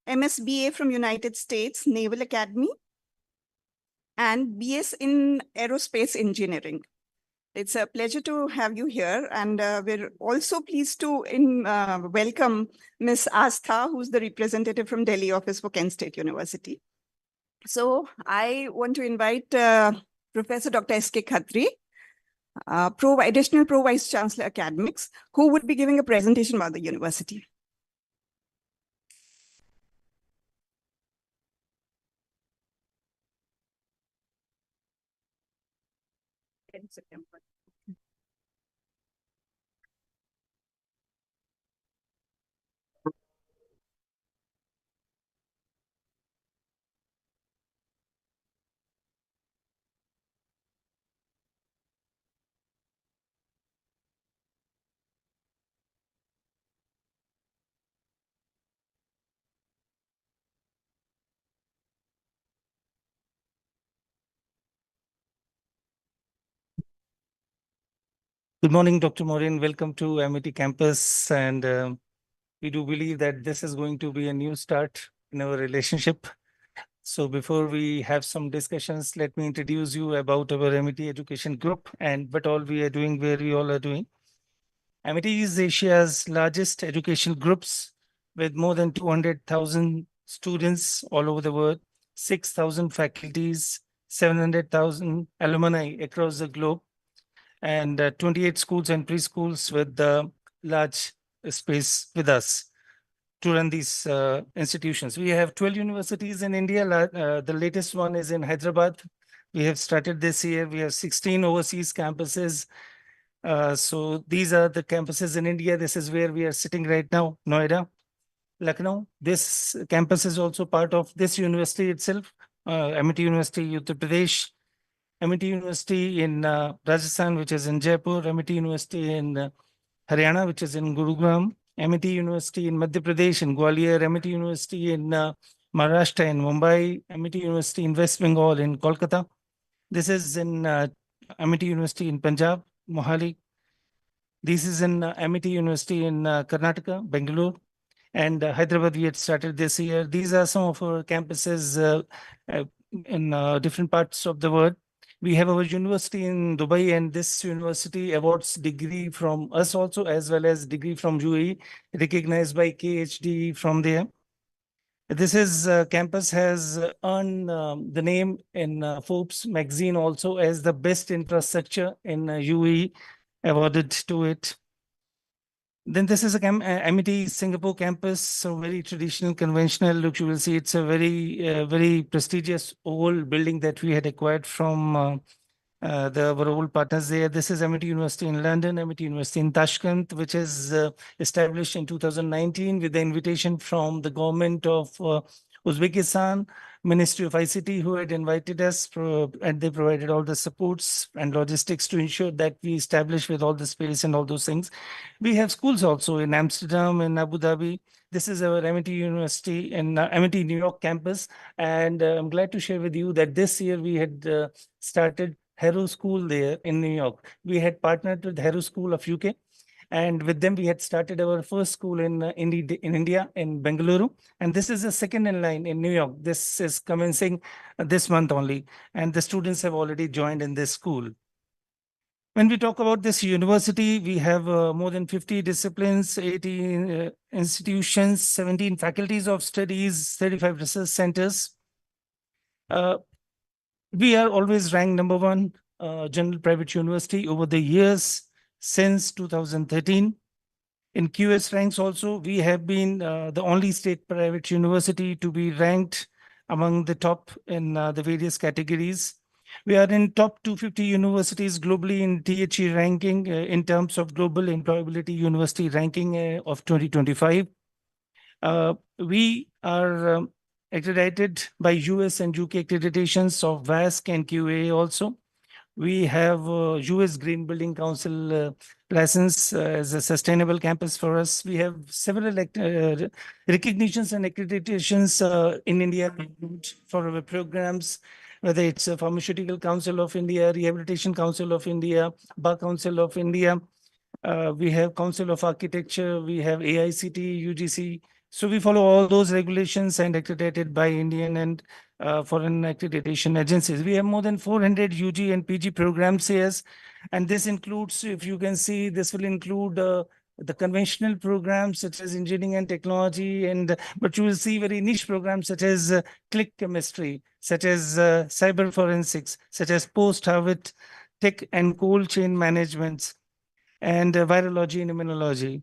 MSBA from United States Naval Academy, and BS in Aerospace Engineering. It's a pleasure to have you here, and we're also pleased to welcome Ms. Astha, who's the representative from Delhi office for Kent State University. So I want to invite Professor Dr. S.K. Khatri, Additional Pro Vice Chancellor Academics, who would be giving a presentation about the university. September. Good morning, Dr. MAUREEN. Welcome to MIT campus. And we do believe that this is going to be a new start in our relationship. So before we have some discussions, let me introduce you about our MIT education group and what all we are doing, where we all are doing. MIT is Asia's largest education groups with more than 200,000 students all over the world, 6,000 faculties, 700,000 alumni across the globe, and 28 schools and preschools with large space with us to run these institutions. We have 12 universities in India. The latest one is in Hyderabad. We have started this year. We have 16 overseas campuses. So these are the campuses in India. This is where we are sitting right now, Noida, Lucknow. This campus is also part of this university itself, MIT University, Uttar Pradesh, MIT University in Rajasthan, which is in Jaipur, MIT University in Haryana, which is in Gurugram, MIT University in Madhya Pradesh in Gwalior, MIT University in Maharashtra in Mumbai, MIT University in West Bengal in Kolkata. This is in MIT University in Punjab, Mohali. This is in MIT University in Karnataka, Bangalore. And Hyderabad, we had started this year. These are some of our campuses in different parts of the world. We have our university in Dubai, and this university awards degree from us also, as well as degree from UAE, recognized by KHD from there. This is campus has earned the name in Forbes magazine also as the best infrastructure in UAE, awarded to it. Then this is a MIT Singapore campus, so very traditional, conventional look. You will see it's a very prestigious old building that we had acquired from our old partners there. This is MIT University in London, MIT University in Tashkent, which is established in 2019 with the invitation from the government of Uzbekistan, Ministry of ICT, who had invited us, and they provided all the supports and logistics to ensure that we establish with all the space and all those things. We have schools also in Amsterdam and Abu Dhabi. This is our MIT University in MIT New York campus. And I'm glad to share with you that this year we had started Harrow School there in New York. We had partnered with Harrow School of UK. And with them, we had started our first school in India, in Bengaluru. And this is the second in line in New York. This is commencing this month only. And the students have already joined in this school. When we talk about this university, we have more than 50 disciplines, 18 institutions, 17 faculties of studies, 35 research centers. We are always ranked #1 general private university over the years since 2013. In QS ranks also, we have been the only state private university to be ranked among the top in the various categories. We are in top 250 universities globally in THE ranking in terms of global employability university ranking of 2025. We are accredited by US and UK accreditations of WASC and QA also. We have US Green Building Council license as a sustainable campus for us. We have several recognitions and accreditations in India for our programs, whether it's a Pharmaceutical Council of India, Rehabilitation Council of India, Bar Council of India. We have Council of Architecture, we have AICT, UGC. So we follow all those regulations and accredited by Indian and foreign accreditation agencies. We have more than 400 UG and PG programs here. And this includes, if you can see, this will include the conventional programs such as engineering and technology, but you will see very niche programs such as click chemistry, such as cyber forensics, such as post-harvest tech and cold chain management, and virology and immunology.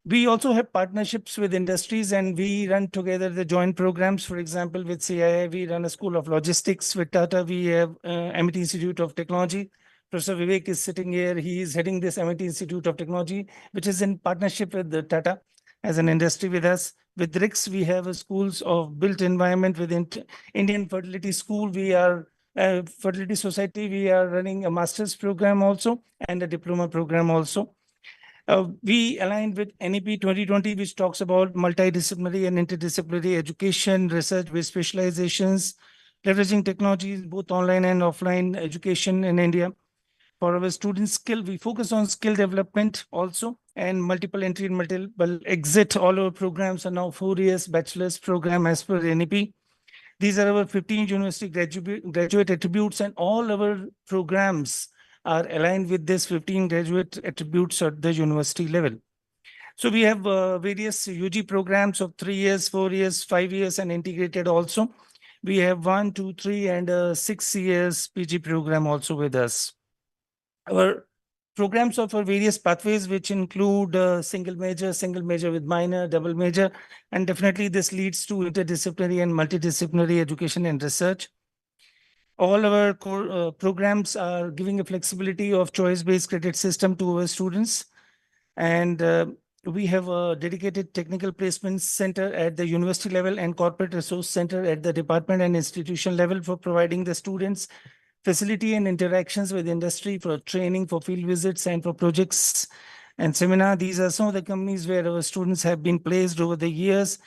We also have partnerships with industries, and we run together the joint programs. For example, with CII, we run a school of logistics. With Tata, we have MIT Institute of Technology. Professor Vivek is sitting here. He is heading this MIT Institute of Technology, which is in partnership with the Tata as an industry with us. With RICS, we have a schools of built environment. With Indian Fertility School, we are Fertility Society. We are running a master's program also and a diploma program also. We aligned with NEP 2020, which talks about multidisciplinary and interdisciplinary education, research with specializations, leveraging technologies, both online and offline education in India. For our student skill, we focus on skill development also, and multiple entry and multiple exit. All our programs are now 4 years bachelor's program as per NEP. These are our 15 university graduate attributes, and all our programs are aligned with this 15 graduate attributes at the university level. So we have various UG programs of 3 years, 4 years, 5 years, and integrated also. We have 1, 2, 3, and 6 years PG program also with us. Our programs offer various pathways, which include single major with minor, double major, and definitely this leads to interdisciplinary and multidisciplinary education and research. All our core programs are giving a flexibility of choice-based credit system to our students. And we have a dedicated technical placement center at the university level and corporate resource center at the department and institution level for providing the students facility and interactions with industry for training, for field visits, and for projects and seminar. These are some of the companies where our students have been placed over the years.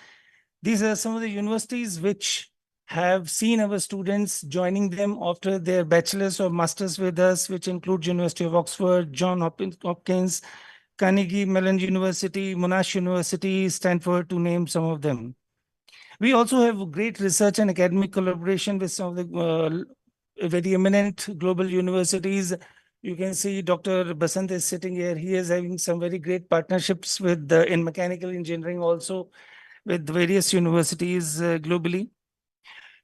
These are some of the universities which have seen our students joining them after their bachelor's or master's with us, which include University of Oxford, John Hopkins, Carnegie Mellon University, Monash University, Stanford, to name some of them. We also have great research and academic collaboration with some of the very eminent global universities. You can see Dr. Basant is sitting here. He is having some very great partnerships with in mechanical engineering also with various universities globally.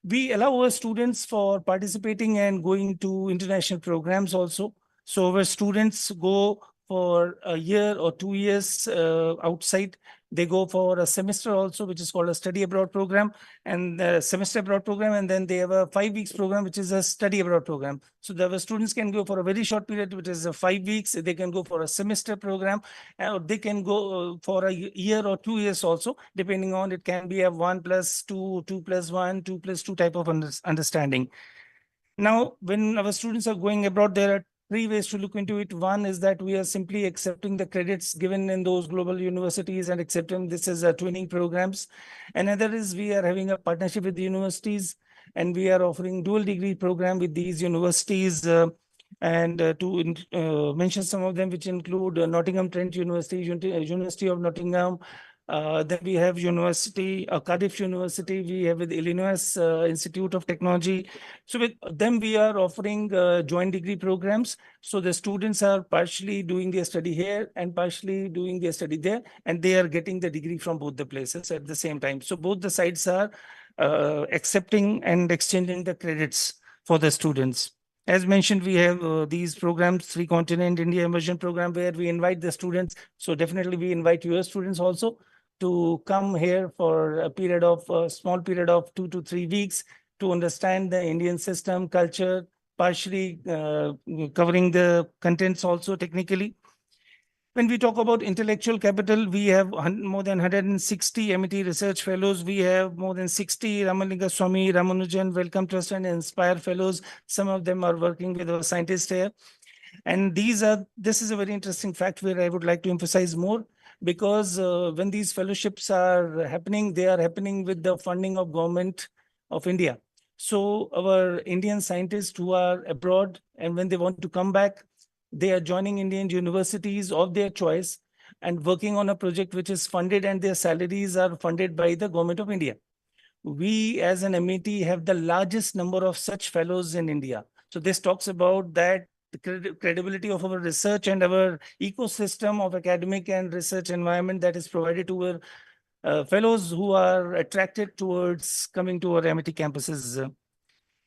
We allow our students for participating and going to international programs also. So our students go for a year or 2 years outside. They go for a semester also, which is called a study abroad program, and the semester abroad program, and then they have a 5 weeks program, which is a study abroad program. So the students can go for a very short period, which is 5 weeks. They can go for a semester program, or they can go for a year or 2 years also, depending on, it can be a 1+2, 2+1, 2+2 type of understanding. Now, when our students are going abroad, there are 3 ways to look into it. One is that we are simply accepting the credits given in those global universities and accepting this as twinning programs. Another is we are having a partnership with the universities, and we are offering dual degree program with these universities. And to mention some of them, which include Nottingham Trent University, University of Nottingham. Then we have Cardiff University. We have with Illinois Institute of Technology. So with them, we are offering joint degree programs. So the students are partially doing their study here and partially doing their study there, and they are getting the degree from both the places at the same time. So both the sides are accepting and exchanging the credits for the students. As mentioned, we have these programs, 3 continent India immersion program, where we invite the students. So definitely we invite your students also to come here for a period of small period of 2 to 3 weeks to understand the Indian system, culture, partially covering the contents also technically. When we talk about intellectual capital, we have more than 160 MIT research fellows. We have more than 60 Ramalinga Swami, Ramanujan Wellcome Trust and Inspire fellows. Some of them are working with our scientists here. And this is a very interesting fact where I would like to emphasize more, because when these fellowships are happening, they are happening with the funding of Government of India. So our Indian scientists who are abroad, and when they want to come back, they are joining Indian universities of their choice. and working on a project which is funded, and their salaries are funded by the government of India. We as an MAT have the largest number of such fellows in India. So this talks about that the credibility of our research and our ecosystem of academic and research environment that is provided to our fellows who are attracted towards coming to our MIT campuses.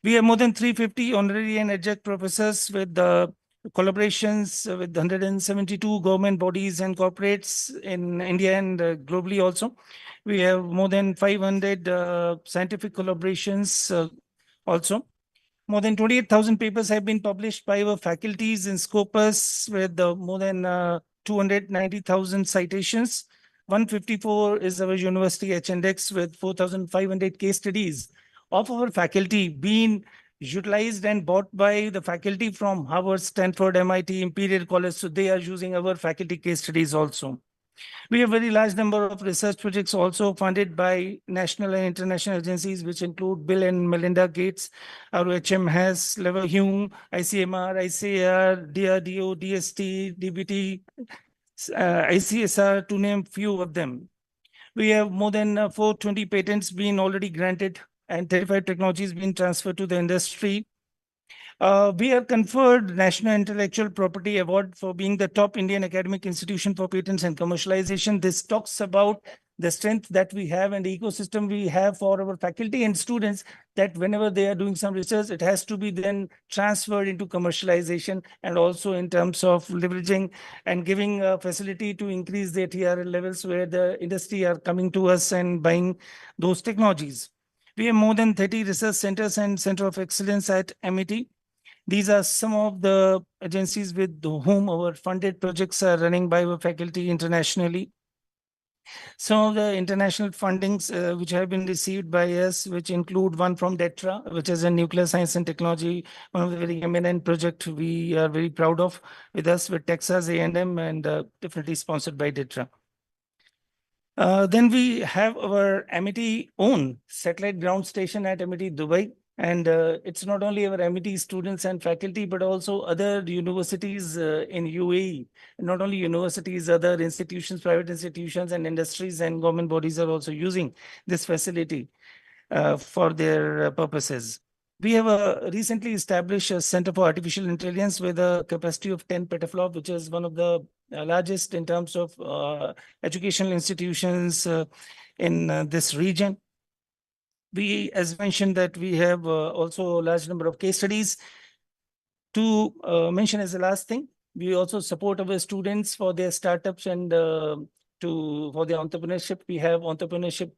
We have more than 350 honorary and adjunct professors with collaborations with 172 government bodies and corporates in India and globally also. We have more than 500 scientific collaborations also. More than 28,000 papers have been published by our faculties in Scopus with more than 290,000 citations. 154 is our university H-index with 4,500 case studies of our faculty being utilized and bought by the faculty from Harvard, Stanford, MIT, Imperial College. So they are using our faculty case studies also. We have a very large number of research projects also funded by national and international agencies, which include Bill and Melinda Gates, ROHM has, Leverhulme, ICMR, ICAR, DRDO, DST, DBT, ICSR, to name few of them. We have more than 420 patents being already granted and 35 technologies being transferred to the industry. We are conferred National Intellectual Property Award for being the top Indian academic institution for patents and commercialization. This talks about the strength that we have and the ecosystem we have for our faculty and students, that whenever they are doing some research, it has to be then transferred into commercialization, and also in terms of leveraging and giving a facility to increase their TRL levels where the industry are coming to us and buying those technologies. We have more than 30 research centers and center of excellence at MIT. These are some of the agencies with whom our funded projects are running by our faculty internationally. Some of the international fundings which have been received by us, which include one from DETRA, which is a nuclear science and technology, one of the very eminent project we are very proud of, with us with Texas A&M, and definitely sponsored by DETRA. Then we have our MIT own satellite ground station at MIT Dubai. And it's not only our MIT students and faculty, but also other universities in UAE. Not only universities, other institutions, private institutions and industries and government bodies are also using this facility for their purposes. We have recently established a Center for Artificial Intelligence with a capacity of 10 petaflop, which is one of the largest in terms of educational institutions in this region. We, as mentioned, that we have also a large number of case studies. To mention as the last thing, we also support our students for their startups and for their entrepreneurship. We have entrepreneurship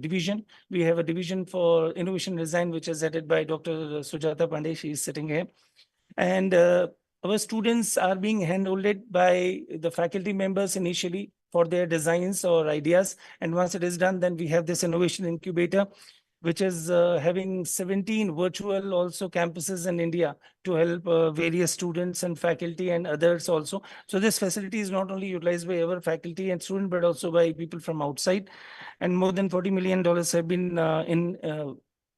division. We have a division for innovation design, which is headed by Dr. Sujata Pandey. She is sitting here. And our students are being handholded by the faculty members initially for their designs or ideas. And once it is done, then we have this innovation incubator, which is having 17 virtual also campuses in India to help various students and faculty and others also. So this facility is not only utilized by our faculty and students, but also by people from outside. And more than $40 million have been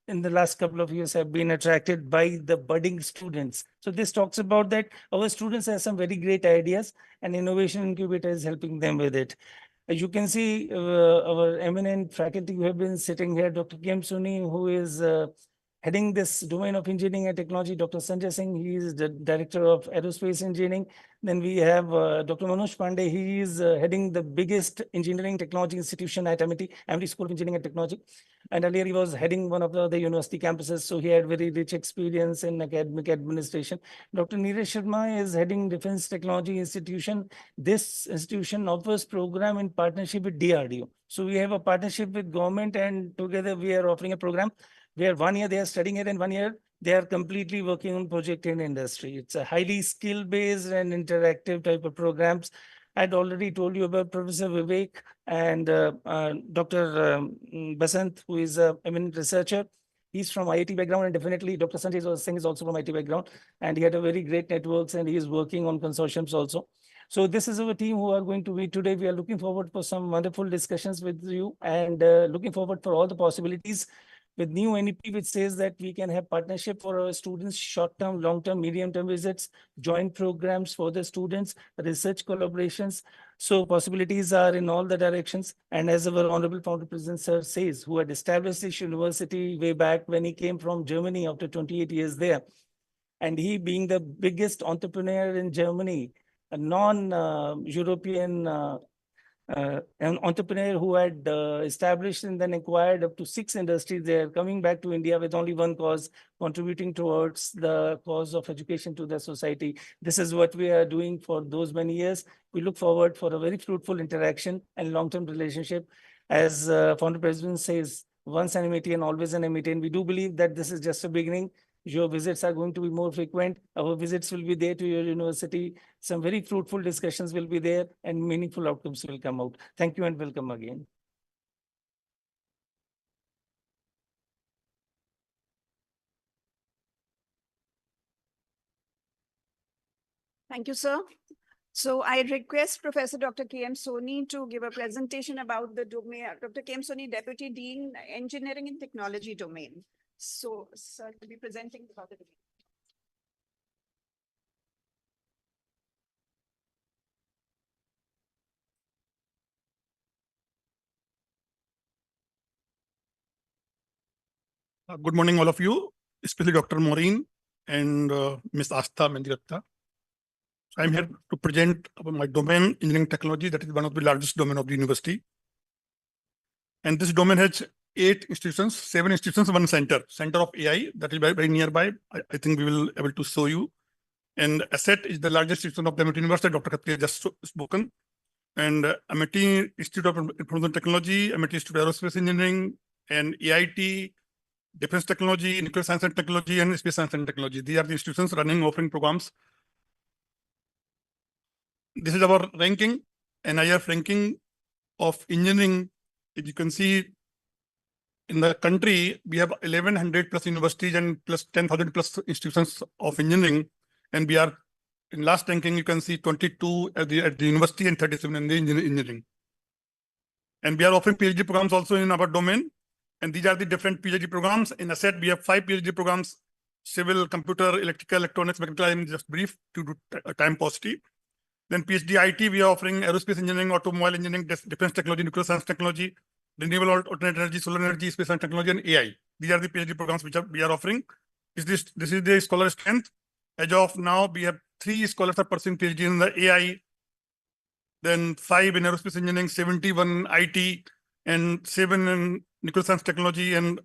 in the last couple of years have been attracted by the budding students. So this talks about that our students have some very great ideas, and innovation incubator is helping them with it. As you can see, our eminent faculty who have been sitting here, Dr. Kim Suni, who is heading this domain of engineering and technology, Dr. Sanjay Singh, he is the director of aerospace engineering. Then we have Dr. Manoj Pandey, he is heading the biggest engineering technology institution at MIT School of Engineering and Technology. And earlier he was heading one of the university campuses, so he had very rich experience in academic administration. Dr. Neeraj Sharma is heading Defense Technology Institution. This institution offers program in partnership with DRDO. So we have a partnership with government, and together we are offering a program where 1 year they are studying it and 1 year they are completely working on project in industry. It's a highly skill-based and interactive type of programs. I'd already told you about Professor Vivek and Dr. Basant, who is an eminent researcher. He's from IIT background, and definitely Dr. Sanjay Singh is also from IIT background, and he had a very great networks, and he is working on consortiums also. So this is our team who are going to meet today. We are looking forward for some wonderful discussions with you, and looking forward for all the possibilities with new NEP, which says that we can have partnership for our students, short-term, long-term, medium-term visits, joint programs for the students, research collaborations. So possibilities are in all the directions. And as our Honorable Founder President Sir says, who had established this university way back when he came from Germany after 28 years there, and he being the biggest entrepreneur in Germany, a non-European an entrepreneur who had established and then acquired up to 6 industries there, coming back to India with only one cause, contributing towards the cause of education to the society. This is what we are doing for those many years. We look forward for a very fruitful interaction and long-term relationship. As Founder President says, once an MAT and always an MAT, and we do believe that this is just a beginning. Your visits are going to be more frequent. Our visits will be there to your university. Some very fruitful discussions will be there and meaningful outcomes will come out. Thank you and welcome again. Thank you, sir. So I request Professor Dr. K.M. Soni to give a presentation about the domain. Dr. K.M. Soni, Deputy Dean, Engineering and Technology Domain. So, sir, will be presenting about the domain. Good morning, all of you, especially Dr. Maureen and Ms. Astha Mendiratta. So I'm here to present about my domain, engineering technology, that is one of the largest domain of the university. And this domain has 8 institutions, 7 institutions, 1 center of AI, that is very nearby. I think we will able to show you. And ASSET is the largest institution of the MIT University, Dr. Khatri has just spoken. And MIT Institute of Information Technology, MIT Institute of Aerospace Engineering, and AIT, Defense Technology, Nuclear Science and Technology, and Space Science and Technology. These are the institutions running offering programs. This is our ranking, NIF ranking of engineering. As you can see, in the country, we have 1,100 plus universities and plus 10,000 plus institutions of engineering. And we are, in last ranking, you can see 22 at the university and 37 in the engineering. And we are offering PhD programs also in our domain. And these are the different PhD programs. In ASSET, we have 5 PhD programs: civil, computer, electrical, electronics, mechanical. I'm just brief to do time paucity. Then PhD IT, we are offering aerospace engineering, automobile engineering, defense technology, nuclear science technology, renewable alternate energy, solar energy, space science technology, and AI. These are the PhD programs which we are offering. This is the scholar strength. As of now, we have 3 scholars are pursuing PhD in the AI, then 5 in aerospace engineering, 71 IT, and 7 in nuclear science technology, and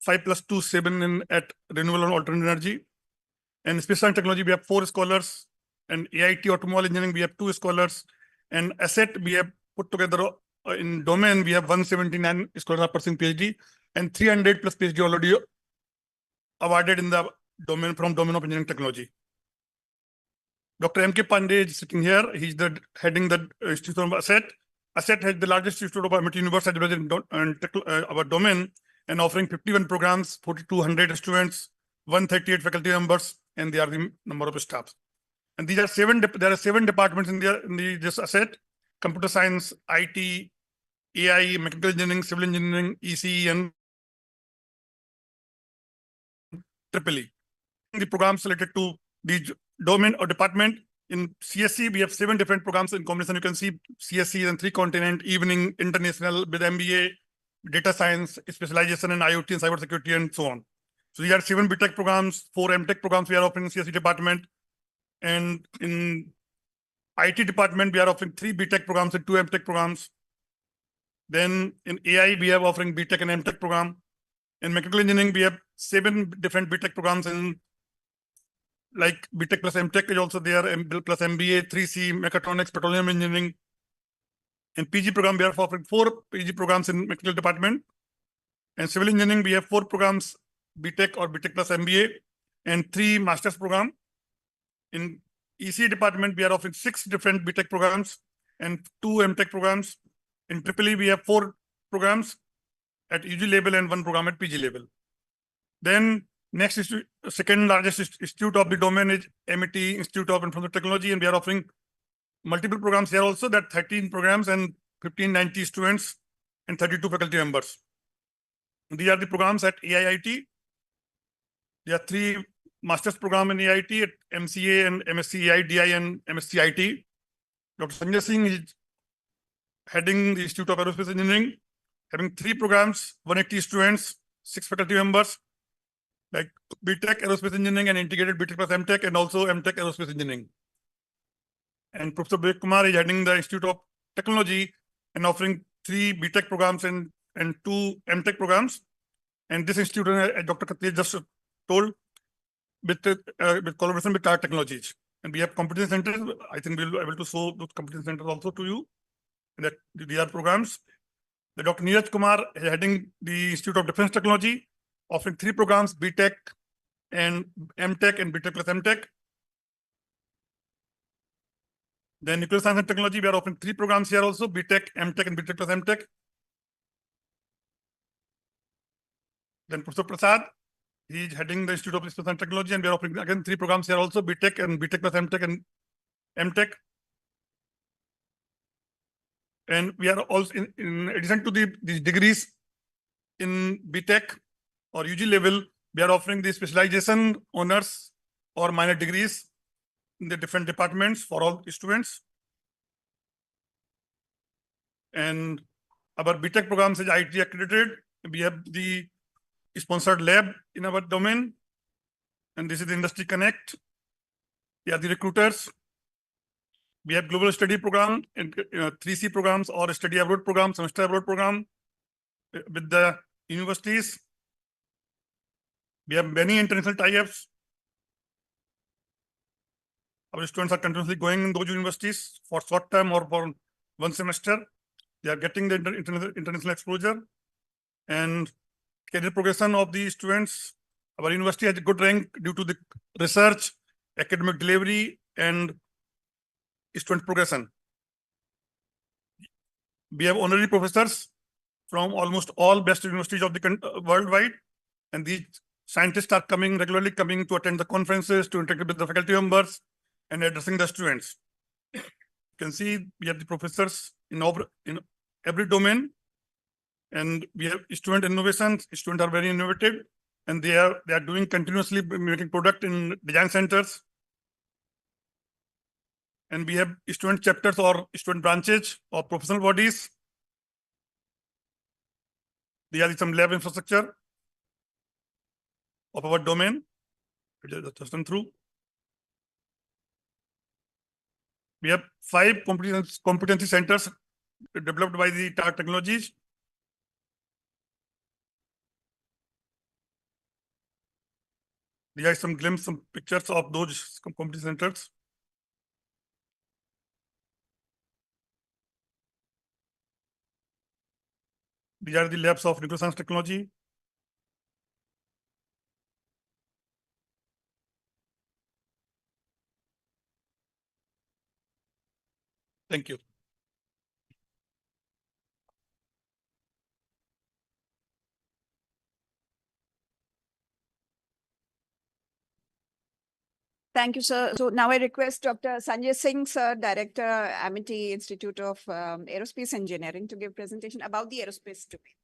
5 plus 2, 7 at renewable and alternate energy. And space science technology, we have 4 scholars. And AIT automobile engineering, we have 2 scholars. And ASSET, we have put together in domain, we have 179 scholars are pursuing PhD, and 300 plus PhD already awarded in the domain from domain of engineering technology. Dr. M.K. Pandey is sitting here. He's the heading the institute of ASSET. ASSET has the largest institute of MIT University and our domain, and offering 51 programs, 4,200 students, 138 faculty members, and they are the number of staffs. And these are 7. There are 7 departments in this ASSET: computer science, IT, AI, mechanical engineering, civil engineering, ECE, and EEE. The programs related to the domain or department. In CSC, we have 7 different programs in combination. You can see CSC and 3 continent, evening, international, with MBA, data science, specialization in IoT and cybersecurity, and so on. So these are 7 BTech programs, 4 MTech programs we are offering in CSC department. And in IT department, we are offering 3 BTech programs and 2 MTech programs. Then in AI, we are offering BTech and MTech program. In mechanical engineering, we have 7 different BTech programs in like BTech plus MTech is also there, plus MBA, 3C, mechatronics, petroleum engineering. In PG program, we are offering 4 PG programs in mechanical department. And civil engineering, we have 4 programs, BTech or BTech plus MBA, and 3 master's program. In EC department, we are offering 6 different BTech programs and 2 MTech programs. In EEE, we have 4 programs at UG level and 1 program at PG level. Then next is second largest institute of the domain is MIT Institute of Information Technology, and we are offering multiple programs here also, that 13 programs and 1,590 students and 32 faculty members. These are the programs at AIIT. There are 3 master's program in AIT at MCA and MSc AIDI and MSc IT. Dr. Sanjay Singh is heading the Institute of Aerospace Engineering, having 3 programs, 180 students, 6 faculty members, like BTech Aerospace Engineering and integrated BTech plus MTech, and also MTech Aerospace Engineering. And Professor Vivek Kumar is heading the Institute of Technology and offering 3 BTech programs and 2 MTech programs. And this institute, as Dr. Khatri just told, with collaboration with our technologies. And we have competence centers. I think we'll be able to show those competence centers also to you. And that these are programs. The Dr. Neeraj Kumar is heading the Institute of Defense Technology, offering 3 programs, BTech and MTech and BTech plus MTech. Then Nuclear Science and Technology, we are offering 3 programs here also, BTech, MTech and BTech plus MTech. Then Professor Prasad, he is heading the Institute of Space and Technology, and we are offering again 3 programs here also, BTech and BTech plus MTech and MTech. And we are also, in addition to these degrees in BTech or UG level, we are offering the specialization honors or minor degrees in the different departments for all students. And our BTech programs is IT accredited. We have the sponsored lab in our domain. And this is the Industry Connect. We are the recruiters. We have global study program and 3C programs or study abroad program, semester abroad program with the universities. We have many international tie-ups. Our students are continuously going in those universities for short term or for 1 semester. They are getting the international exposure and career progression of the students. Our university has a good rank due to the research, academic delivery, and student progression. We have honorary professors from almost all best universities of the worldwide, and these scientists are regularly coming to attend the conferences, to interact with the faculty members, and addressing the students. You can see we have the professors in every domain, and we have student innovations. Students are very innovative, and they are doing continuously making product in design centers. And we have student chapters or student branches or professional bodies. There are some lab infrastructure of our domain. Just run through. We have 5 competency centers developed by the TAR Technologies. There are some pictures of those competency centers. These are the labs of nuclear science technology. Thank you. Thank you, sir. So now I request Dr. Sanjay Singh, sir, Director, Amity Institute of Aerospace Engineering, to give presentation about the aerospace domain.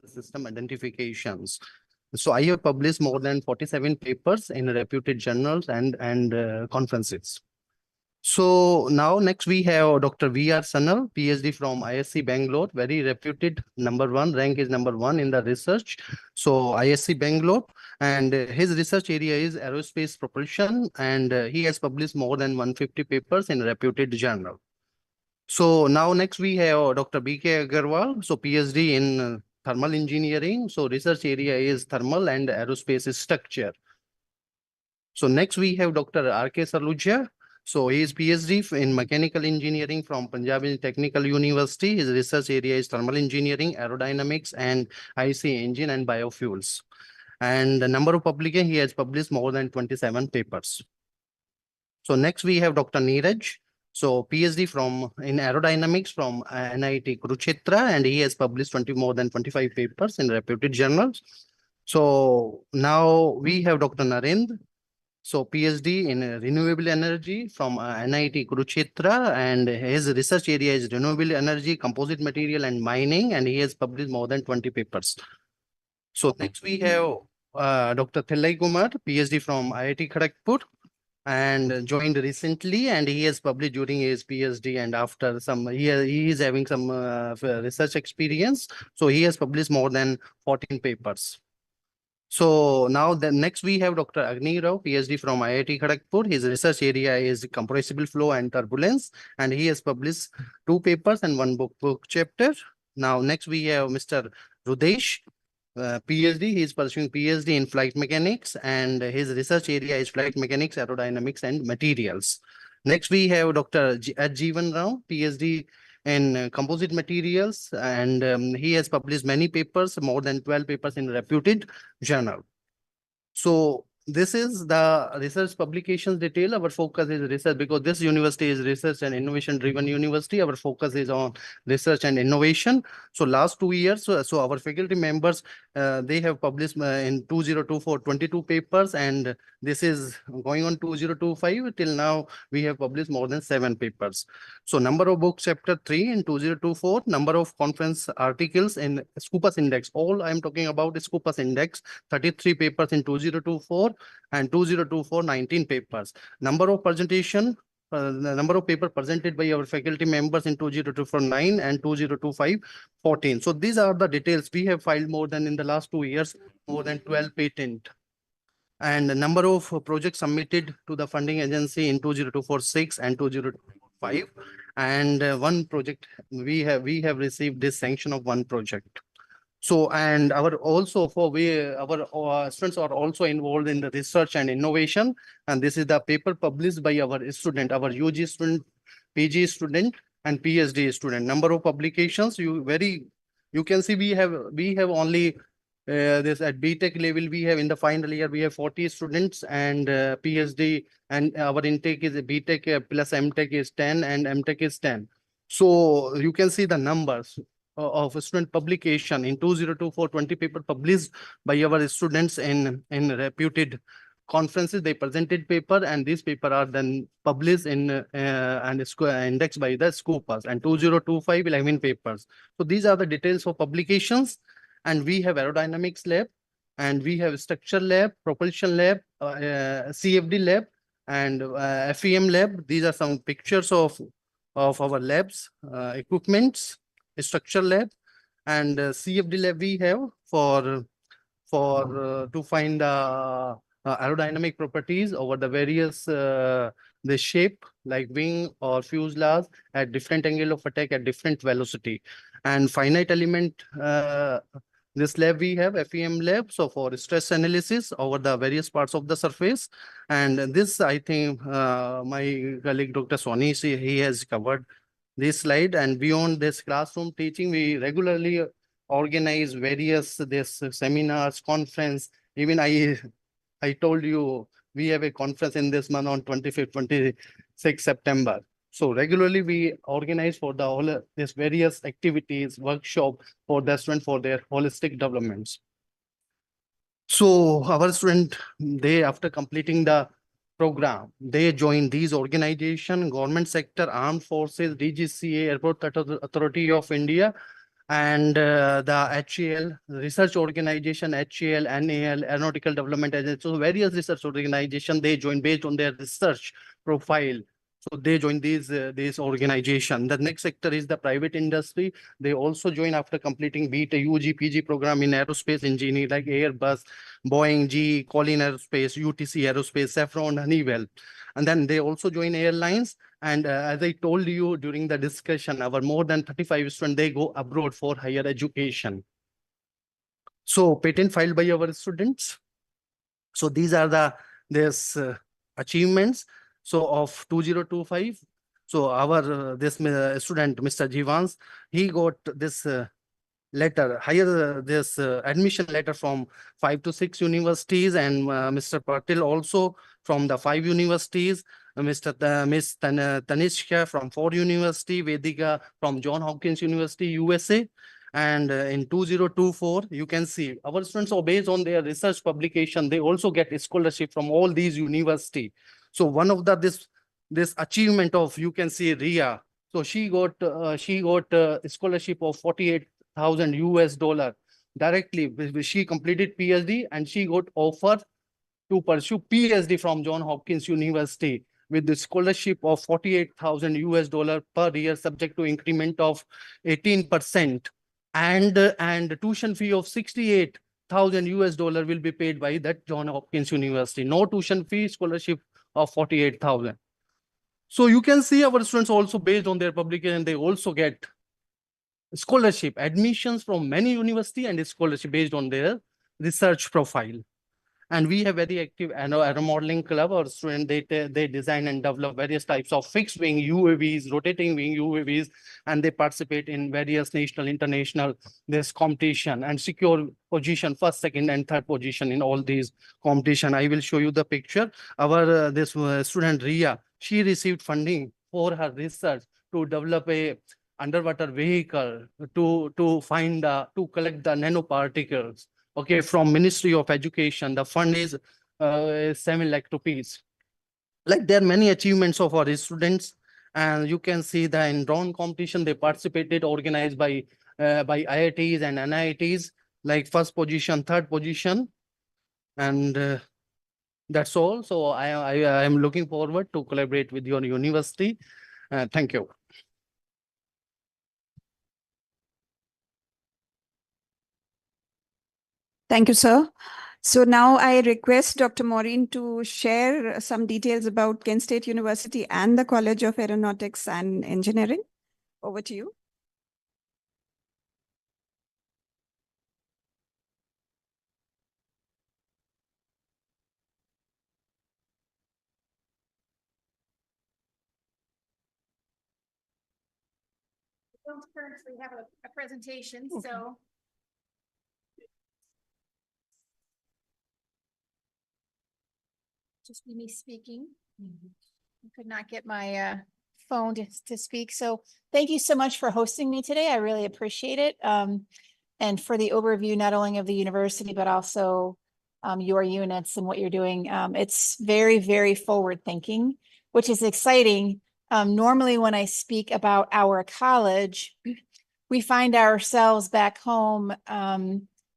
system identifications. So I have published more than 47 papers in reputed journals and conferences. So now next we have Dr. V.R. Sanal, PhD from ISC Bangalore, very reputed, rank is number one in the research. So ISC Bangalore, and his research area is aerospace propulsion, and he has published more than 150 papers in reputed journal. So now next we have Dr. B.K. Agarwal, so PhD in thermal engineering. So research area is thermal and aerospace structure. So next we have Dr. R.K. Saluja. So he is PhD in mechanical engineering from Punjab Technical University. His research area is thermal engineering, aerodynamics, and IC engine and biofuels. And the number of publications, he has published more than 27 papers. So next we have Dr. Neeraj. So PhD in aerodynamics from NIT Kurukshetra, and he has published more than 25 papers in reputed journals. So now we have Dr. Narendra. So PhD in renewable energy from NIT Kurukshetra, and his research area is renewable energy, composite material, and mining, and he has published more than 20 papers. So next we have Dr. Thillai Kumar, PhD from IIT Kharagpur, and joined recently, and he has published during his PhD, and after he is having some research experience. So he has published more than 14 papers. So now next we have Dr. Agni Rao, PhD from IIT Kharagpur. His research area is compressible flow and turbulence, and he has published 2 papers and 1 book chapter. Now next we have Mr. Rudesh, PhD. He is pursuing PhD in flight mechanics, and his research area is flight mechanics, aerodynamics, and materials. Next we have Dr. Jeevan Rao, PhD in composite materials, and he has published many papers, more than 12 papers in reputed journal. So this is the research publications detail. Our focus is research because this university is research and innovation driven university. Our focus is on research and innovation. So last 2 years, so our faculty members, they have published in 2024 22 papers, and this is going on 2025. Till now, we have published more than 7 papers. So number of books, chapter 3 in 2024, number of conference articles in Scopus Index. All I'm talking about is Scopus Index, 33 papers in 2024, and 2024, 19 papers. Number of presentation, the number of papers presented by our faculty members in 2024, 9, and 2025, 14. So these are the details. We have filed more than in the last 2 years, more than 12 patents. And the number of projects submitted to the funding agency in 2024, 6 and 2025. And 1 project, we have received this sanction of 1 project. So, and our students are also involved in the research and innovation. And this is the paper published by our student, our UG student, PG student, and PhD student. Number of publications, you can see we have only this at BTech level. We have in the final year, we have 40 students, and PhD, and our intake is BTech plus MTech is 10, and MTech is 10. So you can see the numbers of student publication in 2024, 20 paper published by our students in reputed conferences. They presented paper, and these paper are then published in and indexed by the Scopus, and 2025, 11 papers. So these are the details of publications. And we have aerodynamics lab, and we have structure lab, propulsion lab, CFD lab, and FEM lab. These are some pictures of our labs, equipments, structure lab, and CFD lab we have for to find aerodynamic properties over the various the shape like wing or fuselage at different angle of attack at different velocity. And finite element, this lab we have FEM lab, so for stress analysis over the various parts of the surface. And this, I think my colleague Dr. Soni, he has covered this slide. And beyond this classroom teaching, we regularly organize various seminars, conference. Even I told you we have a conference in this month on 25th, 26th September. So regularly we organize for these various activities, workshop for the student for their holistic developments. So our student, they after completing the program, they join these organizations, government sector, armed forces, DGCA, Airport Authority of India, And the HAL research organization, HAL, NAL, Aeronautical Development Agency, so various research organization, they join based on their research profile. So they join these organization. The next sector is the private industry. They also join after completing be it a UG, PG program in aerospace engineering like Airbus, Boeing, GE, Collins Aerospace, UTC Aerospace, Safran, Honeywell. And then they also join airlines. And as I told you during the discussion, our more than 35 students, they go abroad for higher education. So patent filed by our students. So these are this achievements. So of 2025. So our this student, Mr. Jivans, he got this letter, higher this admission letter from 5 to 6 universities, and Mr. Patil also from the 5 universities, Miss Tanishka from 4 university, Vedika from John Hopkins University, USA. And in 2024, you can see our students are based on their research publication. They also get a scholarship from all these universities. So one of this achievement of, you can see Ria. So she got a scholarship of $48,000 directly. She completed PhD and she got offer to pursue PhD from John Hopkins University with the scholarship of $48,000 per year, subject to increment of 18%, and tuition fee of $68,000 will be paid by that John Hopkins University. No tuition fee, scholarship of 48,000. So you can see our students also based on their publication, they also get scholarship, admissions from many university and scholarship based on their research profile. And we have very active aero modeling club. Our students, they design and develop various types of fixed wing UAVs, rotating wing UAVs, and they participate in various national, international this competition and secure position, first, second, and third position in all these competition. I will show you the picture. Our this student Ria, she received funding for her research to develop a underwater vehicle to find to collect the nanoparticles. Okay, from Ministry of Education, the fund is 7 lakh rupees. Like there are many achievements of our students, and you can see the in drone competition they participated, organized by IITs and NITs, like first position, third position, and that's all. So I am looking forward to collaborate with your university. Thank you. Thank you, sir. So now I request Dr. Maureen to share some details about Kent State University and the College of Aeronautics and Engineering. Over to you. We don't currently have a presentation, so. Just be me speaking. I could not get my phone to speak. So thank you so much for hosting me today. I really appreciate it. And for the overview, not only of the university, but also your units and what you're doing. It's very, very forward thinking, which is exciting. Normally when I speak about our college, we find ourselves back home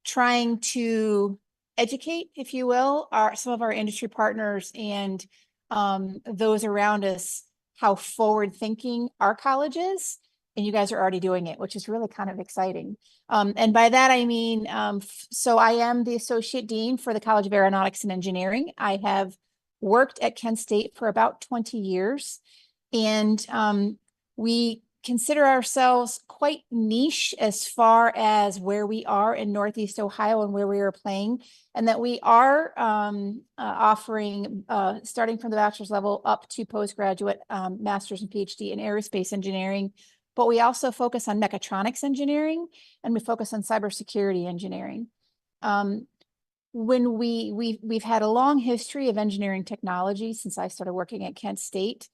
trying to educate, if you will, some of our industry partners and those around us, how forward thinking our college is. And you guys are already doing it, which is really kind of exciting. And by that, I mean, so I am the Associate Dean for the College of Aeronautics and Engineering. I have worked at Kent State for about 20 years. And we consider ourselves quite niche as far as where we are in Northeast Ohio and where we are playing, and that we are offering, starting from the bachelor's level up to postgraduate master's and PhD in aerospace engineering. But we also focus on mechatronics engineering, and we focus on cybersecurity engineering. When we've had a long history of engineering technology since I started working at Kent State.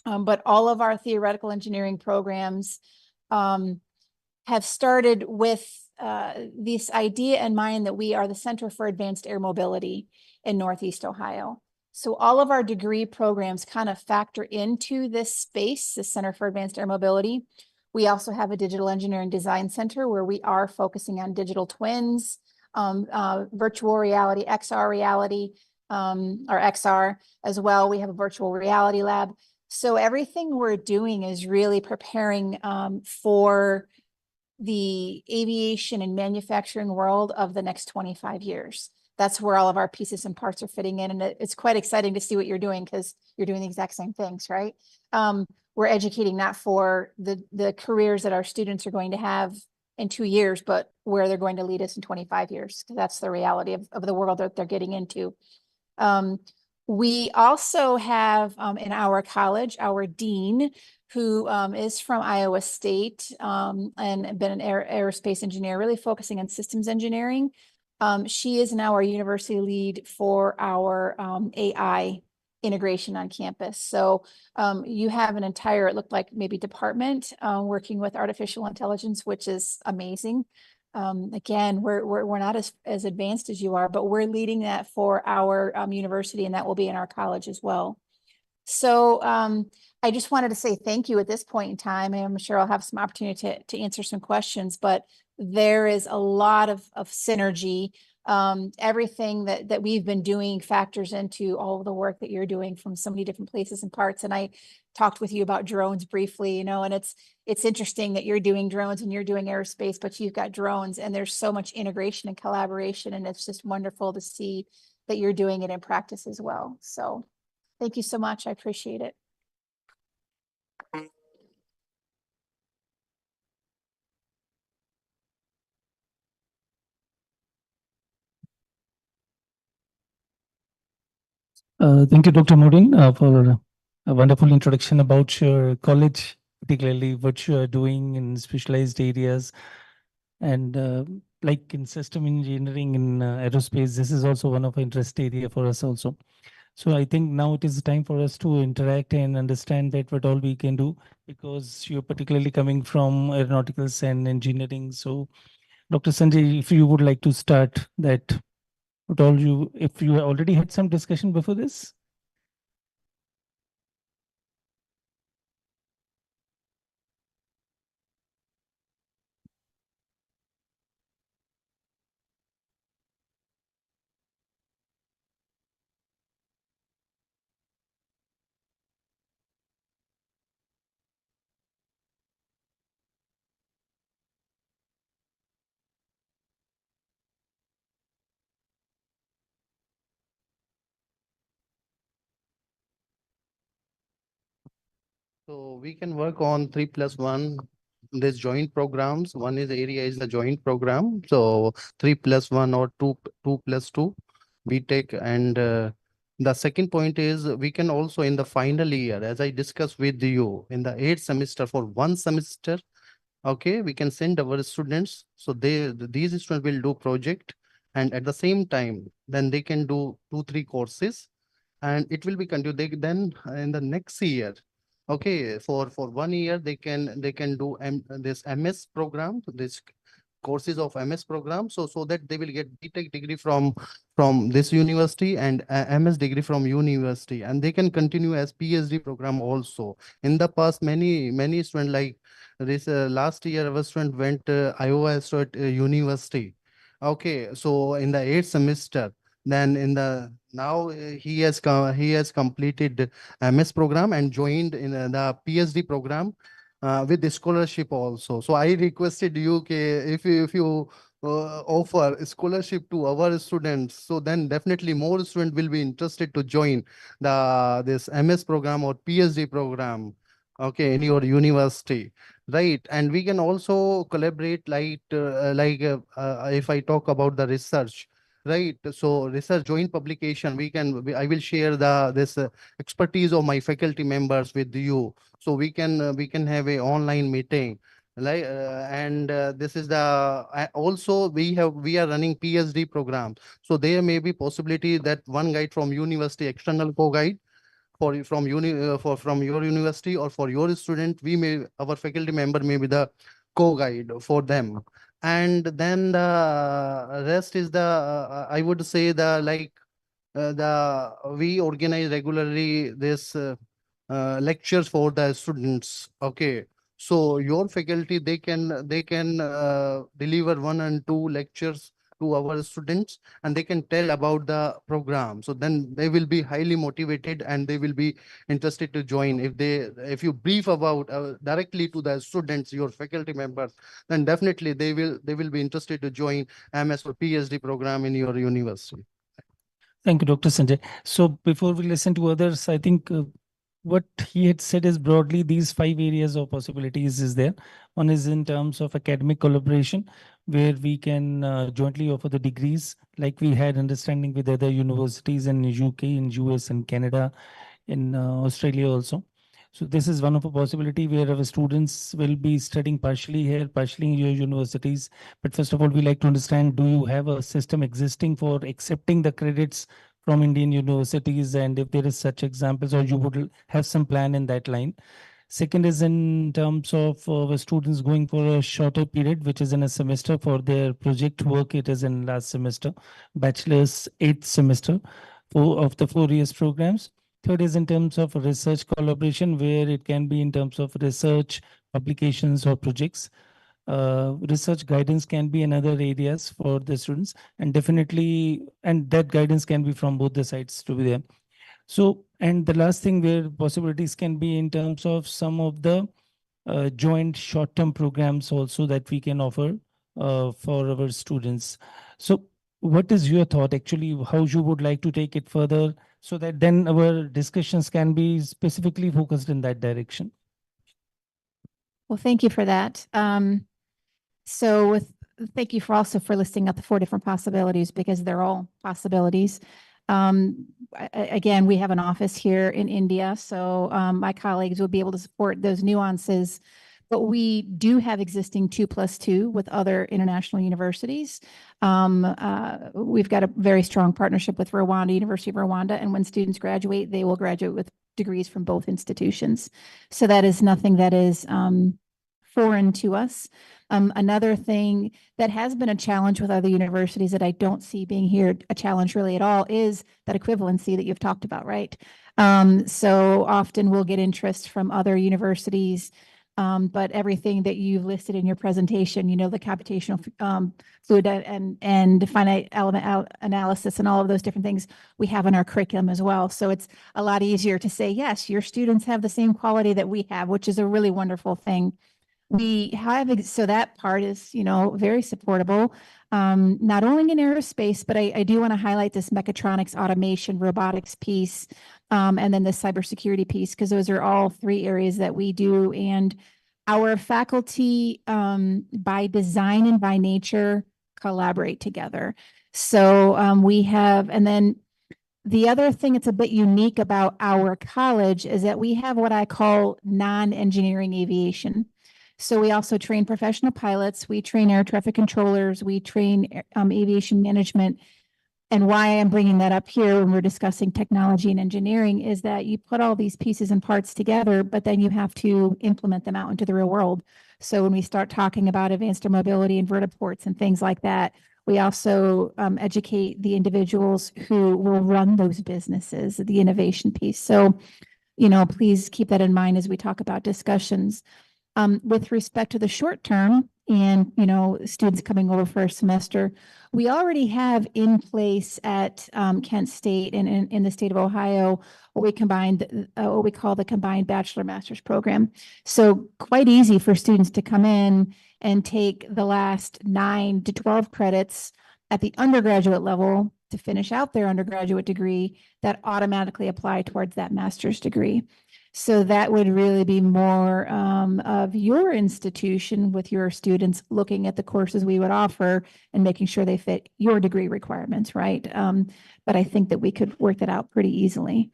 But all of our theoretical engineering programs have started with this idea in mind that we are the Center for Advanced Air Mobility in Northeast Ohio. So all of our degree programs kind of factor into this space, the Center for Advanced Air Mobility. We also have a digital engineering design center where we are focusing on digital twins, virtual reality, XR reality, or XR as well. We have a virtual reality lab. So everything we're doing is really preparing for the aviation and manufacturing world of the next 25 years. That's where all of our pieces and parts are fitting in. And it's quite exciting to see what you're doing because you're doing the exact same things, right? We're educating not for the careers that our students are going to have in 2 years, but where they're going to lead us in 25 years. Because that's the reality of the world that they're getting into. We also have in our college, our dean, who is from Iowa State and been an aerospace engineer, really focusing on systems engineering. She is now our university lead for our AI integration on campus. So you have an entire, it looked like maybe department working with artificial intelligence, which is amazing. Again, we're not as advanced as you are, but we're leading that for our university, and that will be in our college as well. So I just wanted to say thank you at this point in time. I'm sure I'll have some opportunity to answer some questions, but there is a lot of synergy. Everything that we've been doing factors into all of the work that you're doing from so many different places and parts. And I talked with you about drones briefly, and it's interesting that you're doing drones and you're doing aerospace, but you've got drones, and there's so much integration and collaboration, and it's just wonderful to see that you're doing it in practice as well. So thank you so much. I appreciate it. Thank you, Dr. Maureen, for a wonderful introduction about your college, particularly what you are doing in specialized areas. And like in system engineering in aerospace, this is also one of interest area for us also. So I think now it is time for us to interact and understand that what all we can do, because you're particularly coming from aeronautics and engineering. So Dr. Sanjay, if you would like to start that, what all you, if you already had some discussion before this? So we can work on 3+1. There's joint programs. One is area is the joint program. So 3+1 or 2+2 we take. And the second point is we can also in the final year, as I discussed with you, in the 8th semester for 1 semester, okay, we can send our students. So these students will do project, and at the same time, then they can do 2-3 courses, and it will be continued. Then in the next year, okay, for 1 year they can do this MS program, this courses of MS program, so that they will get BTech degree from this university and MS degree from university, and they can continue as PhD program also. In the past, many students, like this last year our student went Iowa State University. Okay, so in the 8th semester, then in the now he has completed MS program and joined in the PhD program with the scholarship also. So I requested you, if you offer scholarship to our students, so then definitely more students will be interested to join this MS program or PhD program, okay, in your university, right? And we can also collaborate, like if I talk about the research, right? So research joint publication, I will share this expertise of my faculty members with you. So we can have a online meeting, like and this is the also we are running PhD program. So there may be possibility that one guide from university, external co-guide from your university, or for your student, our faculty member may be the co-guide for them. And then the rest is the I would say we organize regularly this lectures for the students, okay. So your faculty, they can deliver 1 and 2 lectures to our students, and they can tell about the program. So then they will be highly motivated and they will be interested to join. If you brief about directly to the students, your faculty members, then definitely they will be interested to join MS or PhD program in your university. Thank you, Dr. Sanjay. So before we listen to others, I think what he had said is broadly these 5 areas of possibilities is there. One is in terms of academic collaboration, where we can jointly offer the degrees like we had understanding with other universities in UK, in US and Canada, in Australia also. So this is one of a possibility where our students will be studying partially here, partially in your universities. But first of all, we like to understand, do you have a system existing for accepting the credits from Indian universities? And if there is such examples, or you would have some plan in that line. Second is in terms of the students going for a shorter period, which is in a semester for their project work. It is in last semester, bachelor's 8th semester of the 4 years programs. Third is in terms of research collaboration, where it can be in terms of research, publications or projects. Research guidance can be in other areas for the students, and definitely, and that guidance can be from both the sides to be there. So, and the last thing where possibilities can be in terms of some of the joint short-term programs also that we can offer for our students. So what is your thought actually, how you would like to take it further so that then our discussions can be specifically focused in that direction? Well, thank you for that. Thank you for also for listing out the 4 different possibilities, because they're all possibilities. Again, we have an office here in India, so my colleagues will be able to support those nuances. But we do have existing 2+2 with other international universities. We've got a very strong partnership with Rwanda, University of Rwanda, and when students graduate, they will graduate with degrees from both institutions. So that is nothing that is foreign to us. Another thing that has been a challenge with other universities that I don't see being here a challenge really at all is that equivalency that you've talked about, right? So often we'll get interest from other universities, but everything that you've listed in your presentation, you know, the computational fluid and finite element analysis and all of those different things we have in our curriculum as well. So it's a lot easier to say, yes, your students have the same quality that we have, which is a really wonderful thing. We have, so that part is, you know, very supportable, not only in aerospace, but I do want to highlight this mechatronics, automation, robotics piece, and then the cybersecurity piece, because those are all 3 areas that we do. And our faculty, by design and by nature, collaborate together. So we have, and then the other thing that's a bit unique about our college is that we have what I call non-engineering aviation. So we also train professional pilots, we train air traffic controllers, we train aviation management. And why I'm bringing that up here when we're discussing technology and engineering is that you put all these pieces and parts together, but then you have to implement them out into the real world. So when we start talking about advanced air mobility and vertiports and things like that, we also educate the individuals who will run those businesses, the innovation piece. So, you know, please keep that in mind as we talk about discussions. With respect to the short term and, you know, students coming over for a semester, we already have in place at Kent State and in the state of Ohio, what we call the combined bachelor master's program. So quite easy for students to come in and take the last 9 to 12 credits at the undergraduate level to finish out their undergraduate degree that automatically apply towards that master's degree. So that would really be more of your institution with your students looking at the courses we would offer and making sure they fit your degree requirements, right? But I think that we could work that out pretty easily.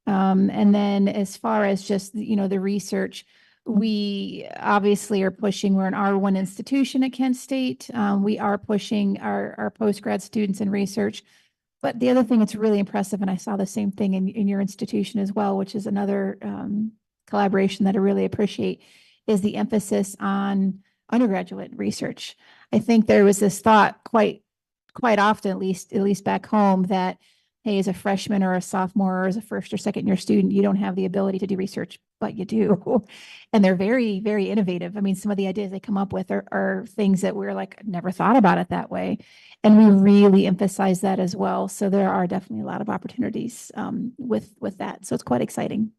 And then as far as just, you know, the research, we obviously are pushing, we're an R1 institution at Kent State. We are pushing our postgrad students in research. But the other thing that's really impressive, and I saw the same thing in your institution as well, which is another collaboration that I really appreciate, is the emphasis on undergraduate research. I think there was this thought quite often, at least back home, that hey, as a freshman or a sophomore or as a first or second year student, you don't have the ability to do research, but you do. And they're very, very innovative. I mean, some of the ideas they come up with are things that we're like, never thought about it that way. And we really emphasize that as well. So there are definitely a lot of opportunities with that. So it's quite exciting.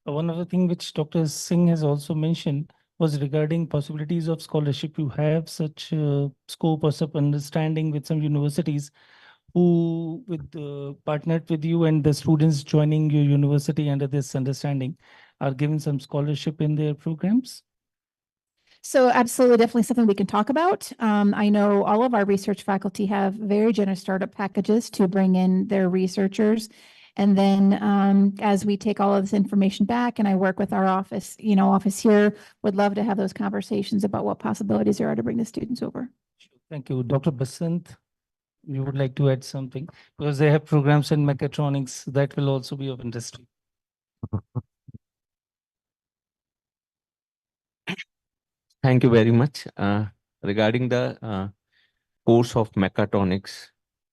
One other thing which Dr. Singh has also mentioned was regarding possibilities of scholarship. You have such scope or some understanding with some universities who partnered with you, and the students joining your university under this understanding are given some scholarship in their programs? So absolutely, definitely something we can talk about. I know all of our research faculty have very generous startup packages to bring in their researchers. And then as we take all of this information back and I work with our office here, would love to have those conversations about what possibilities there are to bring the students over. Thank you. Dr. Basant, you would like to add something? Because they have programs in mechatronics that will also be of interest. Thank you very much. Regarding the course of mechatronics,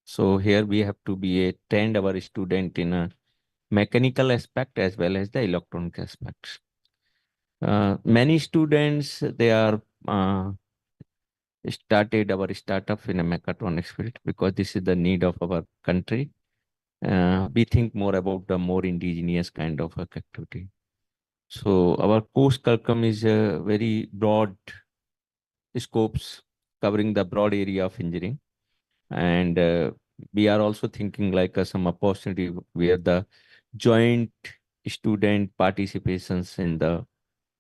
so here we have to be trained our student in a mechanical aspect as well as the electronic aspects. Many students, they are started our startup in a mechatronics field because this is the need of our country. We think more about the more indigenous kind of activity. So our course curriculum is a very broad scopes covering the broad area of engineering. And we are also thinking like some opportunity where the joint student participations in the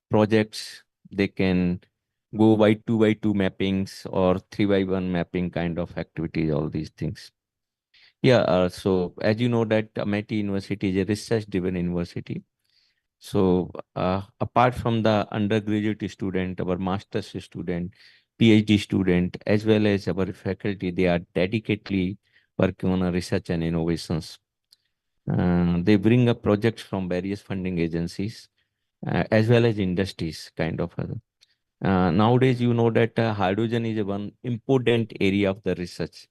projects, they can go by 2x2 mappings or 3x1 mapping kind of activities, all these things. Yeah, so as you know that MIT University is a research-driven university. So apart from the undergraduate student, our master's student, PhD student, as well as our faculty, they are dedicatedly working on research and innovations. They bring up projects from various funding agencies, as well as industries, kind of. Nowadays, you know that hydrogen is one important area of the research,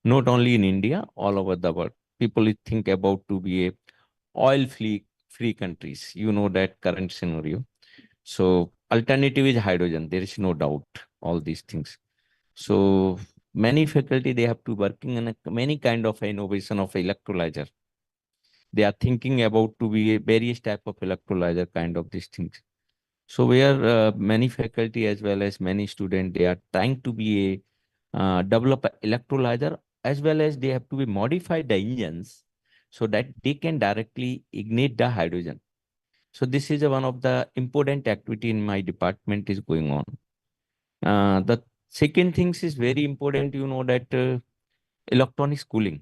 not only in India, all over the world. People think about to be a oil-free countries. You know that current scenario. So alternative is hydrogen. There is no doubt all these things. So many faculty, they have to working on many kind of innovation of electrolyzer. They are thinking about to be a various type of electrolyzer kind of these things. So where many faculty as well as many students, they are trying to be a develop a electrolyzer as well as they have to be modify the engines so that they can directly ignite the hydrogen. So this is one of the important activity in my department is going on. The second things is very important, you know, that electronics cooling.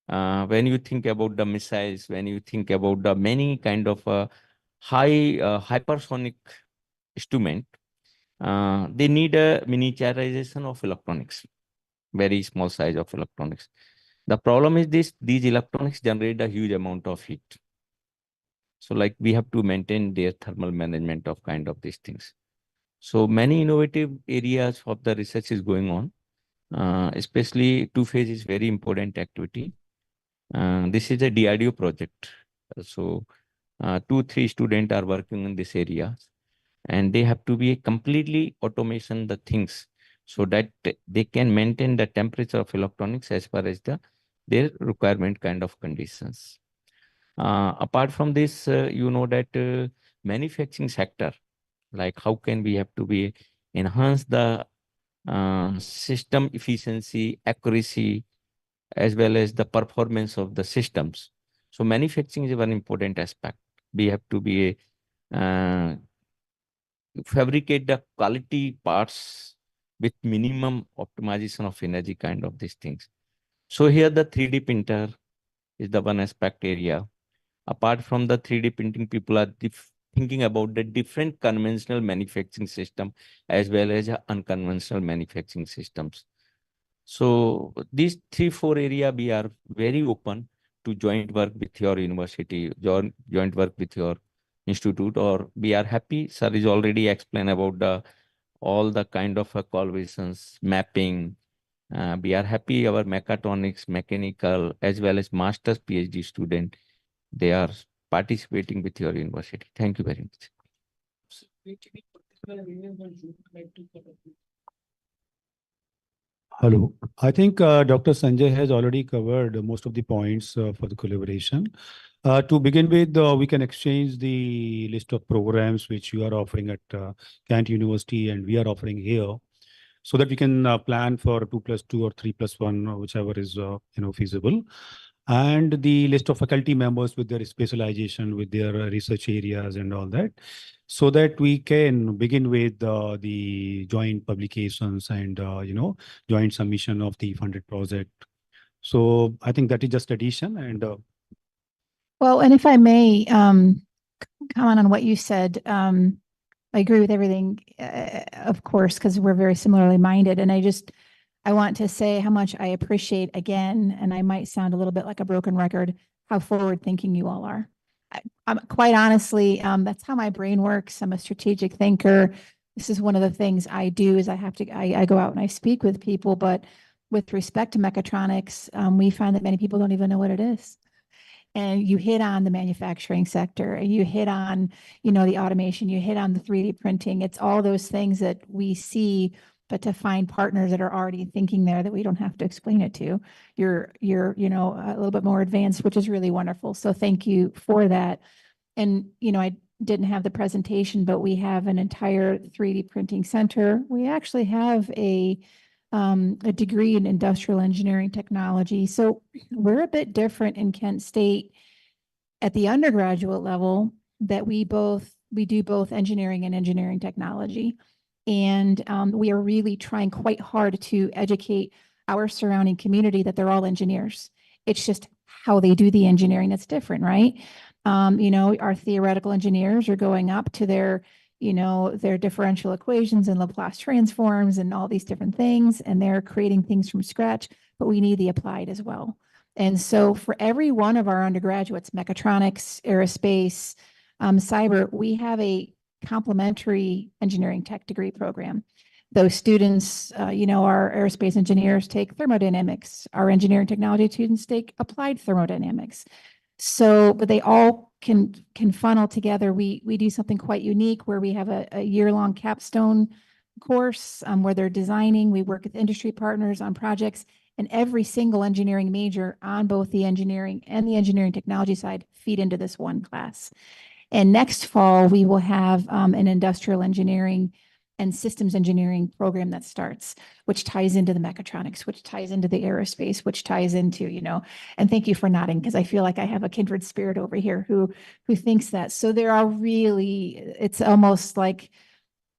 When you think about the missiles, when you think about the many kind of hypersonic instrument, they need a miniaturization of electronics, very small size of electronics. The problem is these electronics generate a huge amount of heat. So like we have to maintain their thermal management of kind of these things. So many innovative areas of the research is going on, especially two-phase is very important activity. This is a DRDO project. So 2-3 students are working in this area and they have to be completely automation the things so that they can maintain the temperature of electronics as far as their requirement kind of conditions. Apart from this, you know that manufacturing sector, like how can we have to be enhance the system efficiency, accuracy, as well as the performance of the systems. So manufacturing is one important aspect. We have to be fabricate the quality parts with minimum optimization of energy kind of these things. So here the 3D printer is the one aspect area. Apart from the 3D printing, people are thinking about the different conventional manufacturing system as well as unconventional manufacturing systems. So these 3-4 area, we are very open to joint work with your university, joint work with your institute, or we are happy. Sir is already explained about all the kind of collaborations, mapping, We are happy our mechatronics, mechanical, as well as master's PhD student, they are participating with your university. Thank you very much. Hello. I think Dr. Sanjay has already covered most of the points for the collaboration. To begin with, we can exchange the list of programs which you are offering at Kent University and we are offering here, so that we can plan for 2+2 or 3+1, whichever is feasible. And the list of faculty members with their specialization, with their research areas and all that, so that we can begin with the joint publications and joint submission of the funded project. So I think that is just addition. And Well, and if I may comment on what you said, I agree with everything, of course, because we're very similarly minded. And I want to say how much I appreciate again, and I might sound a little bit like a broken record, how forward thinking you all are. I'm quite honestly, that's how my brain works. I'm a strategic thinker. This is one of the things I do is I go out and I speak with people, but with respect to mechatronics, we find that many people don't even know what it is. And you hit on the manufacturing sector, and you hit on, the automation, you hit on the 3D printing. It's all those things that we see, but to find partners that are already thinking there that we don't have to explain it to, you're a little bit more advanced, which is really wonderful. So thank you for that. And, I didn't have the presentation, but we have an entire 3D printing center. We actually have a degree in industrial engineering technology. So we're a bit different in Kent State at the undergraduate level, that we do both engineering and engineering technology. And we are really trying quite hard to educate our surrounding community that they're all engineers. It's just how they do the engineering that's different, right? Our theoretical engineers are going up to their differential equations and Laplace transforms and all these different things, and they're creating things from scratch, but we need the applied as well. And so for every one of our undergraduates, mechatronics, aerospace, cyber, we have a complementary engineering tech degree program. Those students, our aerospace engineers take thermodynamics, our engineering technology students take applied thermodynamics. So, but they all can funnel together. We do something quite unique where we have a year-long capstone course where they're designing. We work with industry partners on projects, and every single engineering major on both the engineering and the engineering technology side feed into this one class. And next fall, we will have an industrial engineering and systems engineering program that starts, which ties into the mechatronics, which ties into the aerospace, which ties into, and thank you for nodding, because I feel like I have a kindred spirit over here who thinks that. So there are really, it's almost like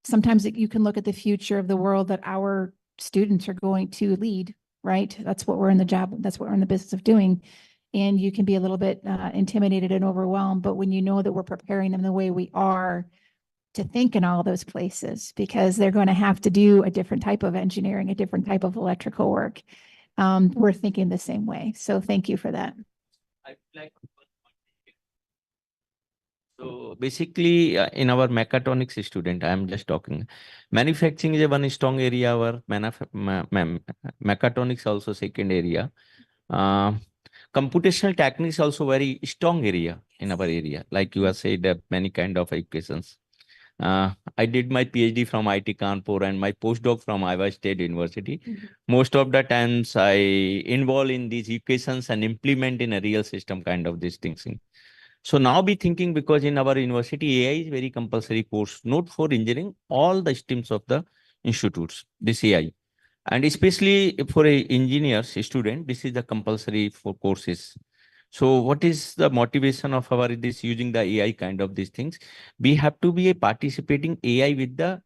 sometimes you can look at the future of the world that our students are going to lead, right? That's what we're in the business of doing. And you can be a little bit intimidated and overwhelmed, but when you know that we're preparing them the way we are to think in all those places, because they're going to have to do a different type of engineering, a different type of electrical work. We're thinking the same way. So thank you for that. So basically, in our mechatronics student, I'm just talking, manufacturing is one strong area. Our mechatronics also second area. Computational techniques also very strong area in our area. Like you have said, many kind of equations. I did my PhD from IIT Kanpur and my postdoc from Iowa State University. Most of the times I involve in these equations and implement in a real system kind of this things. So now be thinking, because in our university, AI is very compulsory course, not for engineering, all the streams of the institutes, this AI. And especially for a engineers student, this is the compulsory for courses. So what is the motivation of our this using the AI kind of these things? We have to be a participating AI with the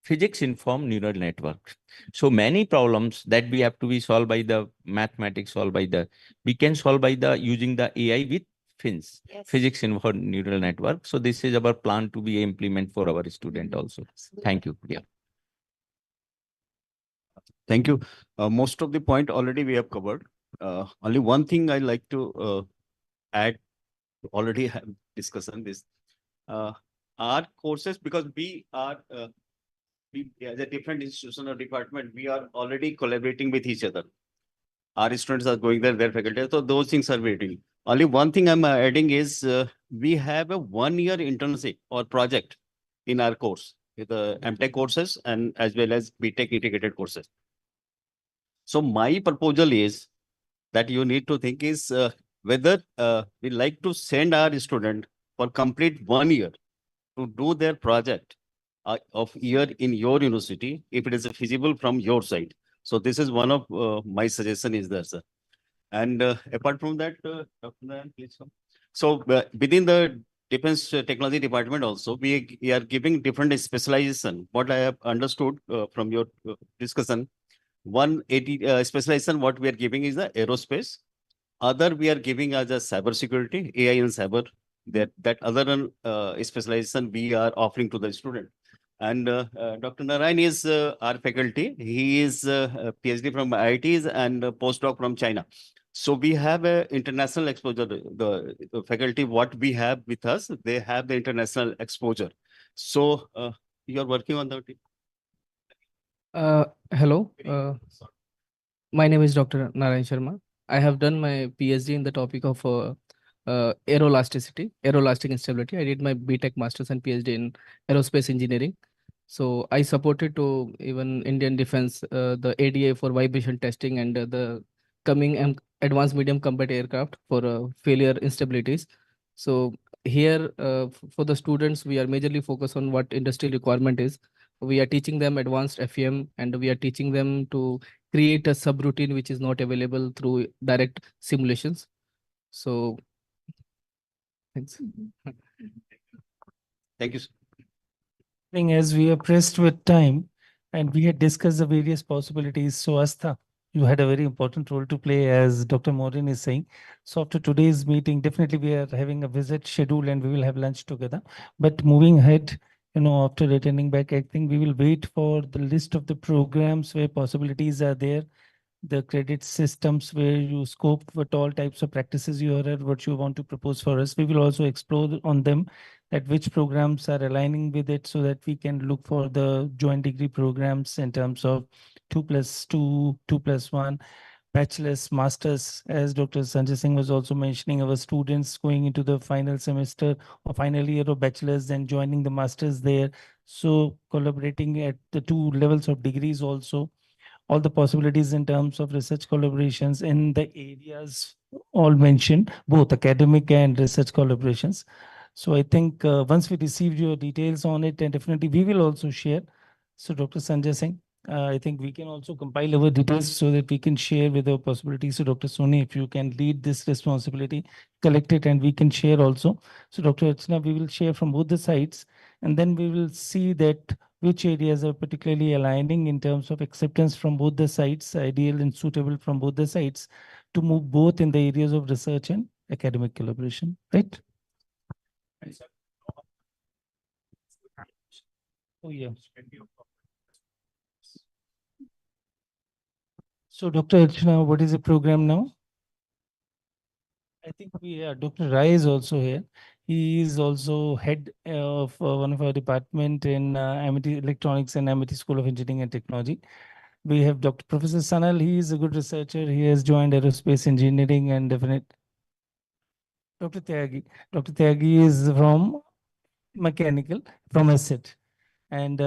physics informed neural network. So many problems that we have to be solved by the mathematics, we can solve by the using the AI with FINS, Yes. physics informed neural network. So this is our plan to be implement for our student also. Absolutely. Thank you. Yeah. Thank you. Most of the point already we have covered. Only one thing I like to add, already have discussed this. Our courses, because we are we, as a different institution or department, we are already collaborating with each other. Our students are going there, their faculty. So those things are waiting. Only one thing I'm adding is we have a 1 year internship or project in our course with the MTech courses and as well as BTech integrated courses. So my proposal is that you need to think is whether we like to send our student for complete 1 year to do their project of year in your university, if it is feasible from your side. So this is one of my suggestion is there, sir. And apart from that, Dr. Nayan, please come. So within the Defense Technology Department also, we are giving different specialization. What I have understood from your discussion, 180 specialization, what we are giving is the aerospace. Other we are giving as a cyber security, AI and cyber. That other specialization we are offering to the student. And Dr. Narayan is our faculty. He is a PhD from IITs and a postdoc from China. So we have a international exposure. The faculty, what we have with us, they have the international exposure. So you are working on that. Hello, my name is Dr. Narayan Sharma. I have done my PhD in the topic of aeroelastic instability. I did my BTech Masters and PhD in aerospace engineering. So I supported to even Indian Defense, the ADA for vibration testing and the coming advanced medium combat aircraft for failure instabilities. So here for the students, we are majorly focused on what industry requirement is. We are teaching them advanced FEM and we are teaching them to create a subroutine which is not available through direct simulations. So thanks. Thank you, sir. As we are pressed with time and we had discussed the various possibilities, so Astha, you had a very important role to play, as Dr. Maureen is saying. So after today's meeting, definitely we are having a visit schedule and we will have lunch together. But moving ahead, after returning back, I think we will wait for the list of the programs where possibilities are there, the credit systems where you scope what all types of practices you are, what you want to propose for us. We will also explore on them that which programs are aligning with it so that we can look for the joint degree programs in terms of 2+2, 2+1, bachelor's, masters. As Dr. Sanjay Singh was also mentioning, our students going into the final semester or final year of bachelor's and joining the masters there. So collaborating at the 2 levels of degrees also, all the possibilities in terms of research collaborations in the areas all mentioned, both academic and research collaborations. So I think once we received your details on it, and definitely we will also share. So Dr. Sanjay Singh, I think we can also compile our details so that we can share with our possibilities. So Dr. Soni, if you can lead this responsibility, collect it and we can share also. So Dr. Archana, we will share from both the sides and then we will see that which areas are particularly aligning in terms of acceptance from both the sides, ideal and suitable from both the sides, to move both in the areas of research and academic collaboration, right? Oh, yeah. So Dr. Archana, what is the program now? I think Dr. Rai is also here. He is also head of one of our department in Amity Electronics and Amity School of Engineering and Technology. We have Dr. Professor Sanal. He is a good researcher. He has joined aerospace engineering and definite. Dr. Tyagi. Dr. Tyagi is from mechanical, from ASSET. And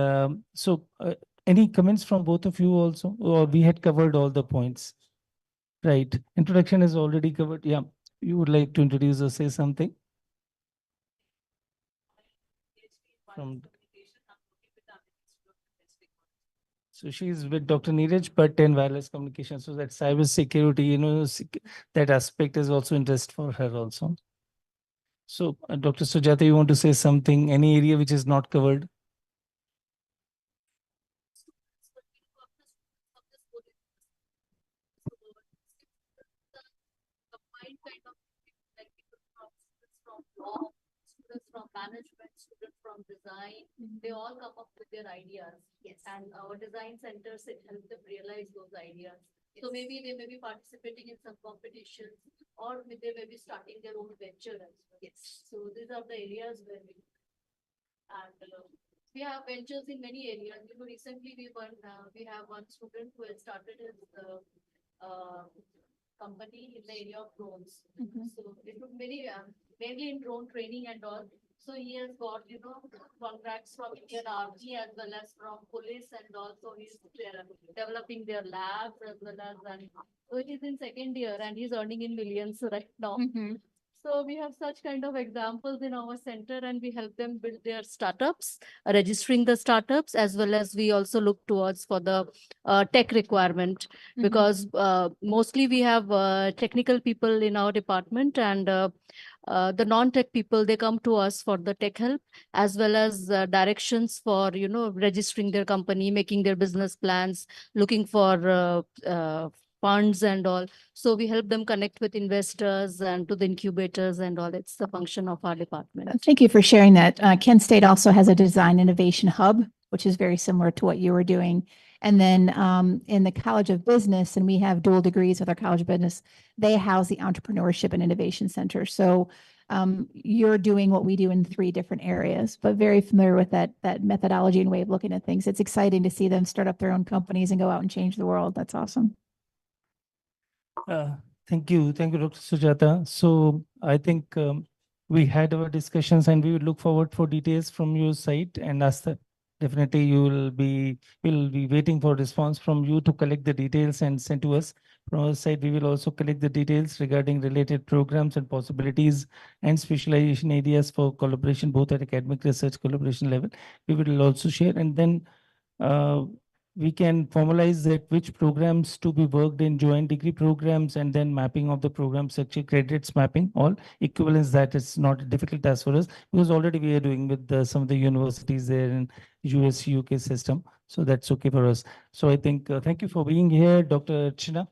any comments from both of you also? Or we had covered all the points? Right. Introduction is already covered. Yeah. You would like to introduce or say something? So she's with Dr. Neeraj Bhatt in wireless communication. So that cyber security, that aspect is also interest for her also. So Dr. Sujata, you want to say something? Any area which is not covered? Students from management, students from design, they all come up with their ideas. Yes. And our design centers help them realize those ideas. Yes. So maybe they may be participating in some competitions or they may be starting their own venture as well. Yes. So these are the areas where we and we have ventures in many areas. You know, recently we have one student who has started his company in the area of drones. So it took many, mainly in drone training and all. So he has got, you know, contracts from Indian Army as well as from police, and also he's developing their labs as well as, and so it is in second year and he's earning in millions right now. So we have such kind of examples in our center, and we help them build their startups, registering the startups, as well as we also look towards for the tech requirement, because mostly we have technical people in our department, and the non-tech people, they come to us for the tech help, as well as directions for, you know, registering their company, making their business plans, looking for funds and all. So we help them connect with investors and to the incubators and all. It's the function of our department. Thank you for sharing that. Kent State also has a design innovation hub, which is very similar to what you were doing. And then in the College of Business, and we have dual degrees with our College of Business, they house the Entrepreneurship and Innovation Center. So you're doing what we do in 3 different areas, but very familiar with that methodology and way of looking at things. It's exciting to see them start up their own companies and go out and change the world. That's awesome. Thank you, Dr. Sujata. So I think we had our discussions, and we will look forward for details from your side. And Asta, definitely we'll be waiting for response from you to collect the details and send to us. From our side, we will also collect the details regarding related programs and possibilities and specialization areas for collaboration, both at academic research collaboration level. We will also share, and then we can formalize that which programs to be worked in joint degree programs, and then mapping of the program structure, credits mapping, all equivalence. That is not a difficult task for us, because already we are doing with some of the universities there in US, UK system. So that's okay for us. So I think, thank you for being here, Dr. China.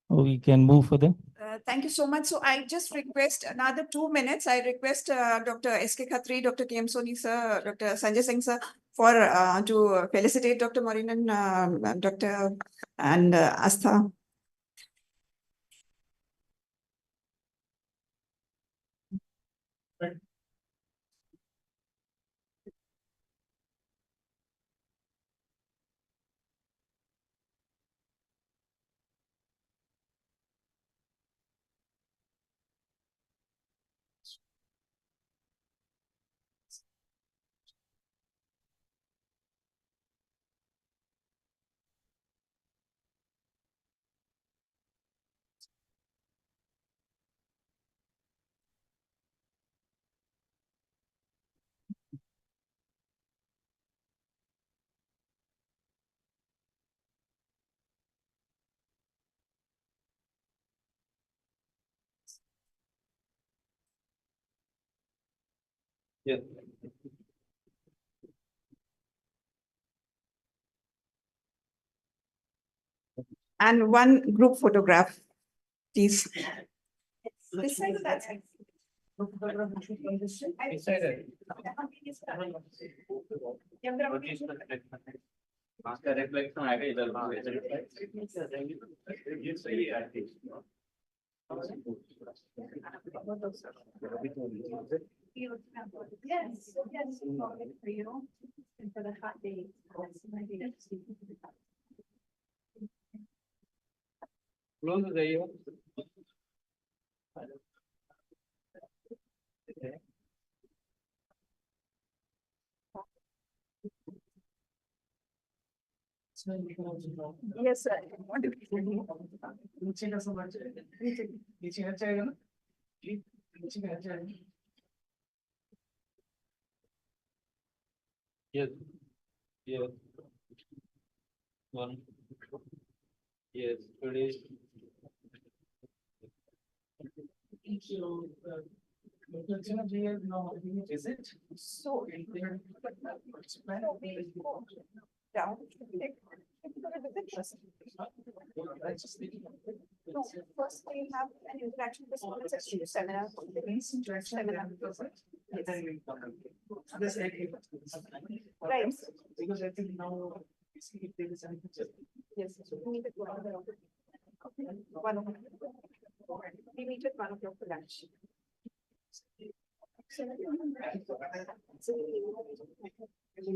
We can move further. Thank you so much. So I just request another 2 minutes. I request Dr. S.K. Khatri, Dr. K.M. Soni sir, Dr. Sanjay Singh sir for to felicitate Dr. Maureen and Dr. and Astha. Yeah. And one group photograph, please. This side, that side. Yes, yes, for you and for the hot day. Close the day. Yes, sir. Yes. Yes. One. Yes. Today. Visit. So. Down. No, first we have an interaction with the students at seminar. Seminar. Yes. Right. Because I think now, if there is any picture. Yes. We meet at 1 o'clock. We meet at 1 o'clock for lunch. Yes.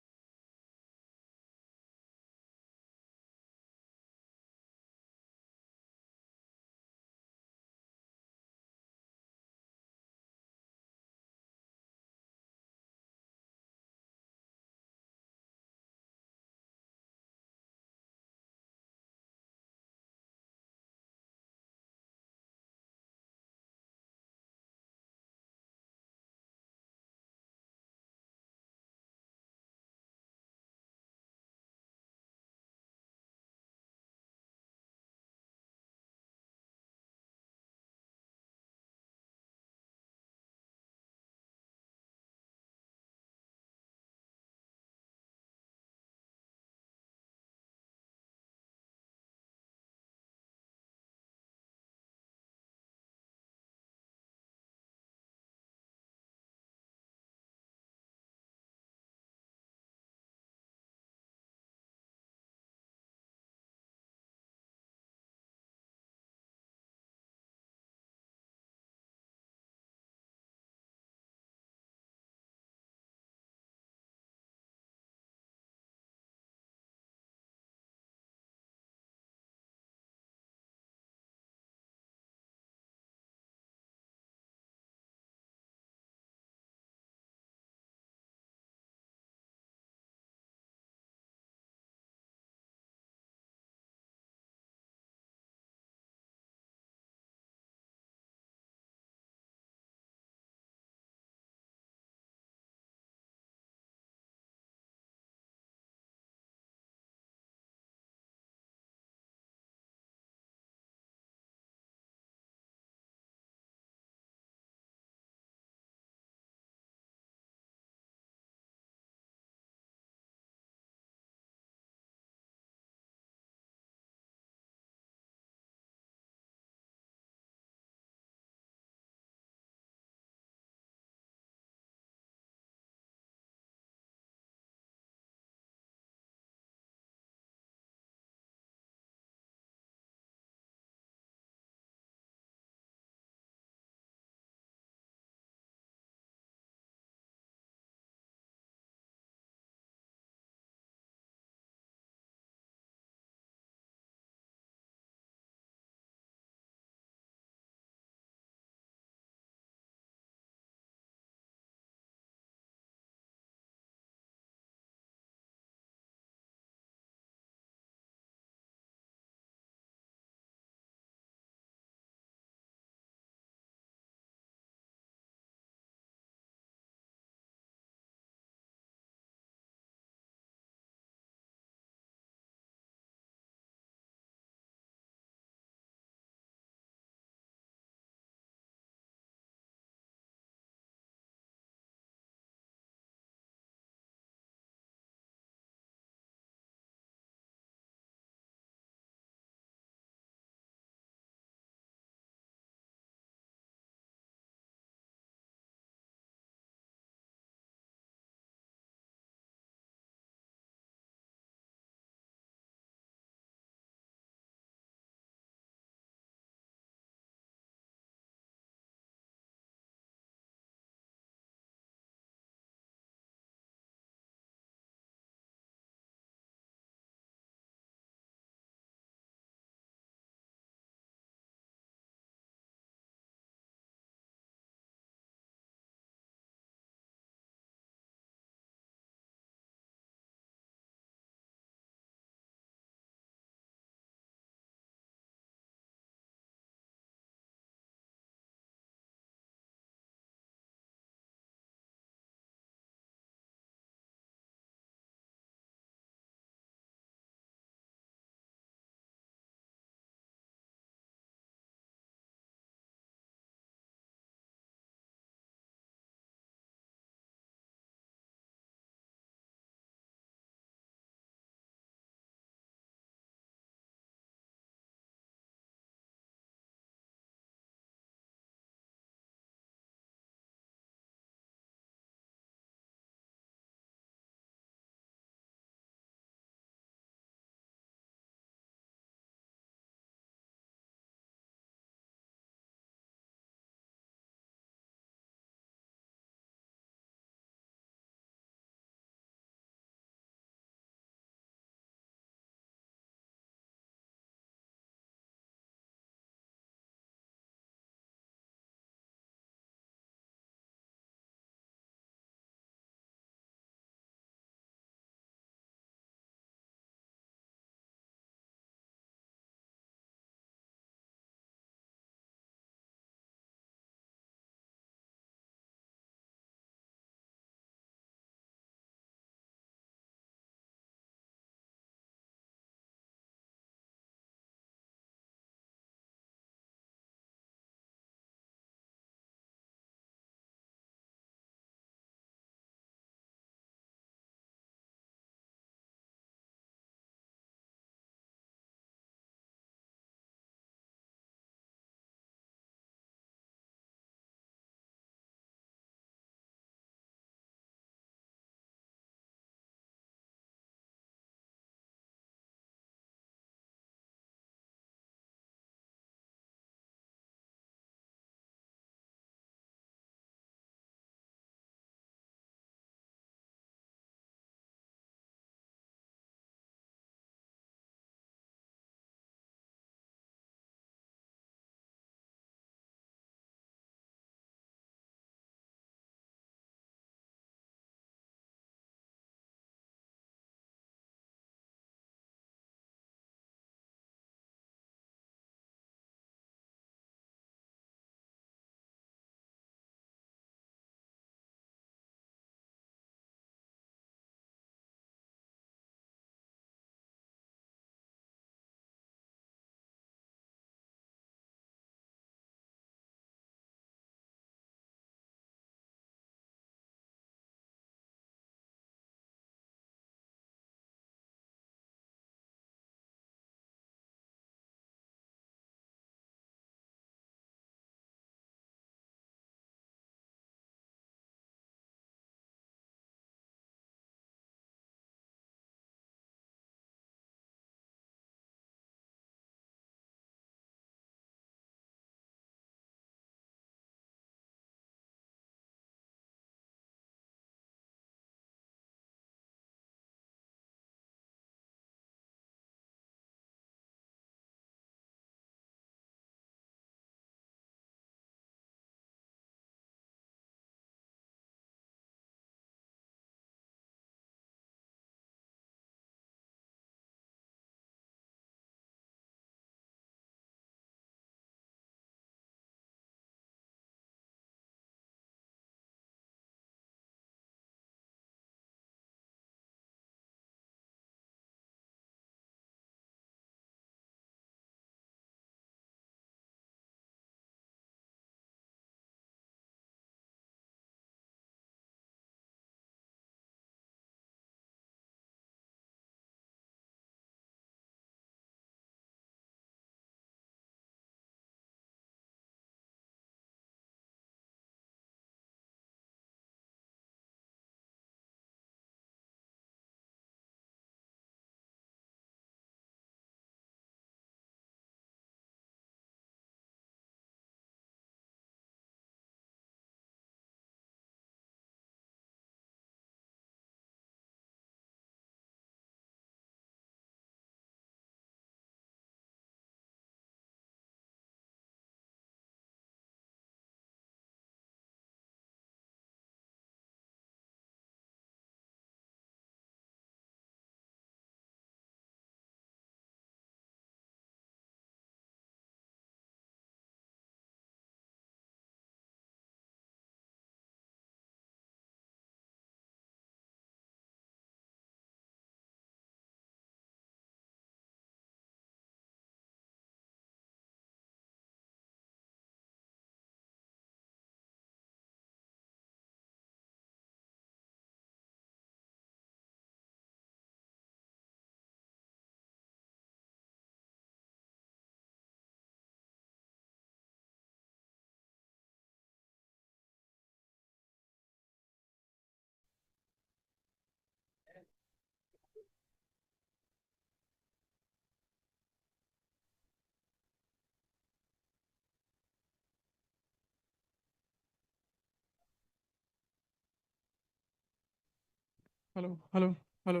Hello, hello, hello,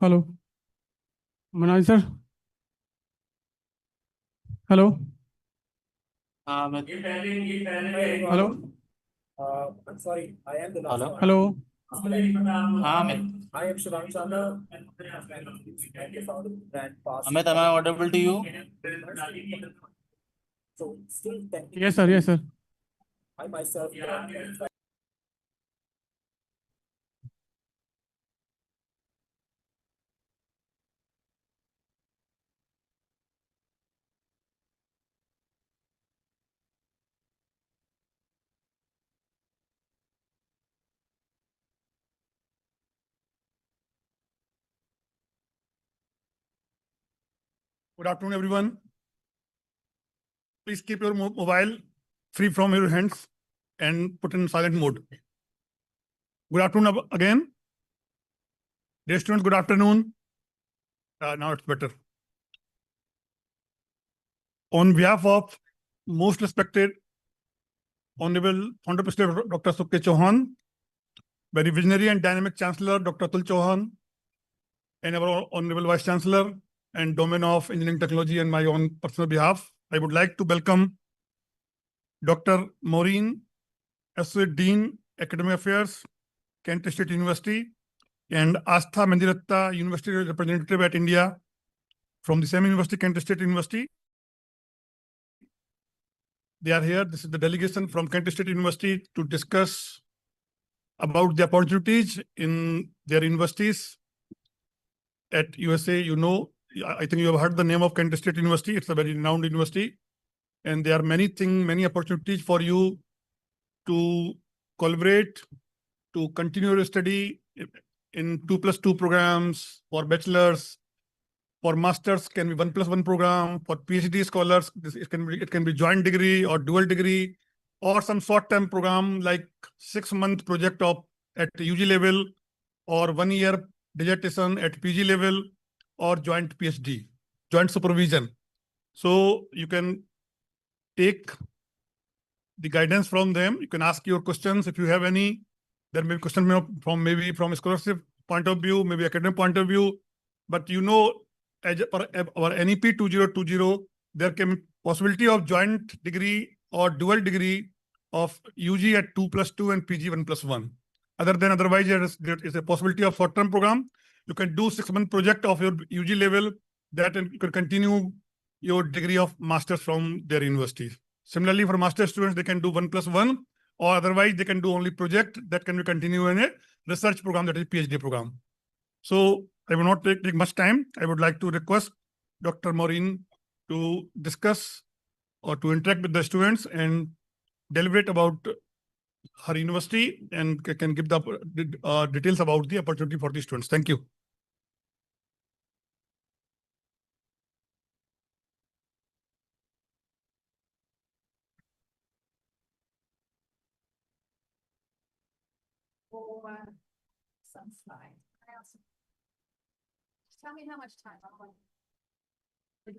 hello. Manoj sir. Hello. Hello. I'm sorry, I am the last Hello. one. Hello. I am Shivam Chandra. And you found that past. Amit, am I audible to you? So still technically. Yes, sir. Yes, sir. I myself. Good afternoon, everyone. Please keep your mobile free from your hands and put in silent mode. Good afternoon again. Dear students, good afternoon. Now it's better. On behalf of most respected Honorable President Dr. Sukhdev Chauhan, very visionary and dynamic Chancellor Dr. Atul Chauhan, and our Honorable Vice Chancellor and Domain of Engineering Technology and my own personal behalf, I would like to welcome Dr. MAUREEN, Associate Dean, Academic Affairs, Kent State University, and Astha Mandiratta, University Representative at India from the same university, Kent State University. They are here. This is the delegation from Kent State University to discuss about the opportunities in their universities at USA. You know, I think you have heard the name of Kent State University. It's a very renowned university. And there are many opportunities for you to collaborate, to continue your study in 2+2 programs for bachelor's. For masters can be 1+1 program. For PhD scholars, it can be joint degree or dual degree, or some short-term program like 6-month project at UG level, or 1-year dissertation at PG level, or joint PhD, joint supervision. So you can take the guidance from them. You can ask your questions if you have any. There may be questions from a scholarship point of view, maybe academic point of view. But you know, as per our NEP 2020, there can be possibility of joint degree or dual degree of UG at 2+2 and PG 1+1. Otherwise, there is a possibility of short-term program. You can do 6-month project of your UG level, that you can continue your degree of masters from their universities. Similarly, for master students, they can do 1+1, or otherwise they can do only project that can be continued in a research program, that is PhD program. So I will not take much time. I would like to request Dr. MAUREEN to discuss or to interact with the students and deliberate about her university and can give the details about the opportunity for the students. Thank you. Some slide. Just tell me how much time I'm going. Okay.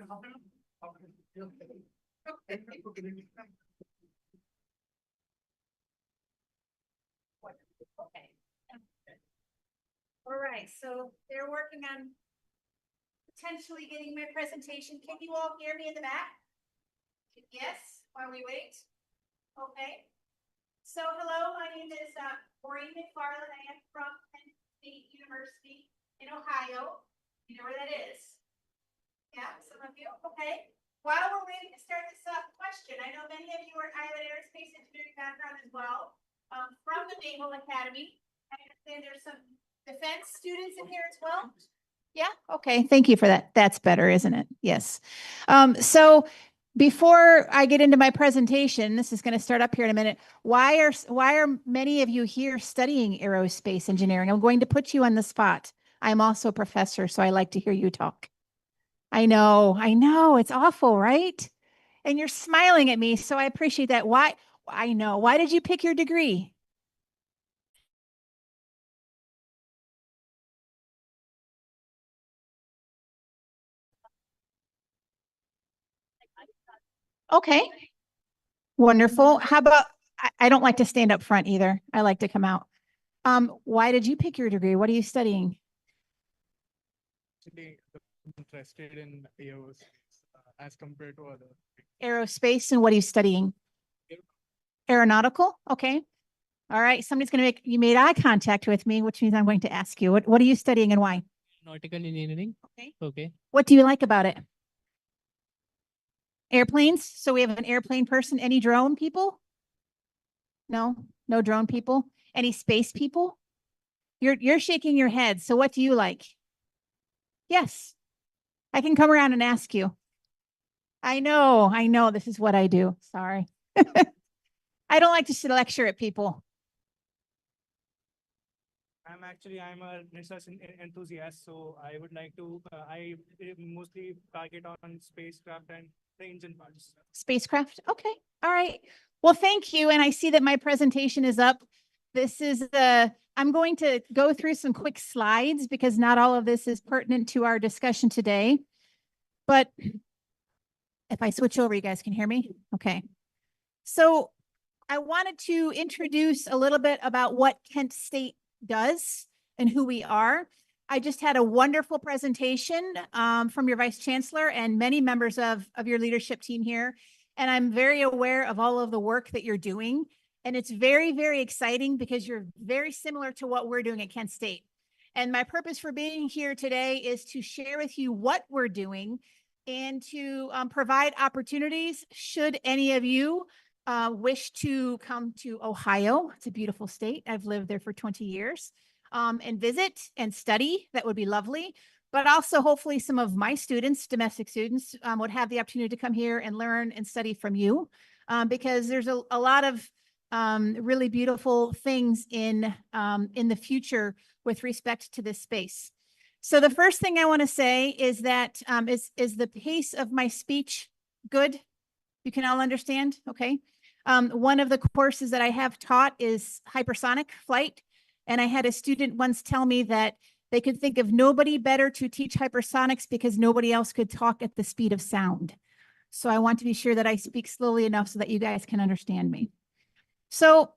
All right, so they're working on potentially getting my presentation. Can you all hear me in the back? Yes, while we wait. Okay. So hello, my name is MAUREEN McFarland. I am from Penn State University in Ohio. You know where that is? Yeah, some of you. Okay. While we're waiting to start this question, I know many of you are either aerospace engineering background as well, from the Naval Academy. I understand there's some defense students in here as well. Yeah. Okay. Thank you for that. That's better, isn't it? Yes. So before I get into my presentation, this is going to start up here in a minute. Why are many of you here studying aerospace engineering? I'm going to put you on the spot. I'm also a professor, so I like to hear you talk. I know, it's awful, right? And you're smiling at me, so I appreciate that. Why? I know. Why did you pick your degree? Okay. Wonderful. How about, I don't like to stand up front either. I like to come out. Why did you pick your degree? What are you studying? Actually interested in aerospace as compared to other. Aerospace, and what are you studying? Aeronautical? Okay. All right. Somebody's going to make, you made eye contact with me, which means I'm going to ask you, what are you studying and why? Nautical engineering. Okay. Okay. What do you like about it? Airplanes. So we have an airplane person. Any drone people? No, no drone people. Any space people? You're shaking your head. So what do you like? Yes. I can come around and ask you. I know. This is what I do. Sorry. I don't like to lecture at people. I'm a research enthusiast, so I would like to, I mostly target on spacecraft and the engine parts. Spacecraft. Okay. All right. Well, thank you. And I see that my presentation is up. This is I'm going to go through some quick slides because not all of this is pertinent to our discussion today. But if I switch over, you guys can hear me? Okay. So I wanted to introduce a little bit about what Kent State does and who we are. I just had a wonderful presentation from your Vice Chancellor and many members of your leadership team here. And I'm very aware of all of the work that you're doing. And it's very, very exciting because you're very similar to what we're doing at Kent State. And my purpose for being here today is to share with you what we're doing and to provide opportunities should any of you wish to come to Ohio. It's a beautiful state. I've lived there for 20 years and visit and study. That would be lovely. But also hopefully some of my students, domestic students, would have the opportunity to come here and learn and study from you because there's a lot of really beautiful things in the future with respect to this space. So the first thing I want to say is that is the pace of my speech good? You can all understand? Okay. One of the courses that I have taught is hypersonic flight. And I had a student once tell me that they could think of nobody better to teach hypersonics because nobody else could talk at the speed of sound. So I want to be sure that I speak slowly enough so that you guys can understand me. So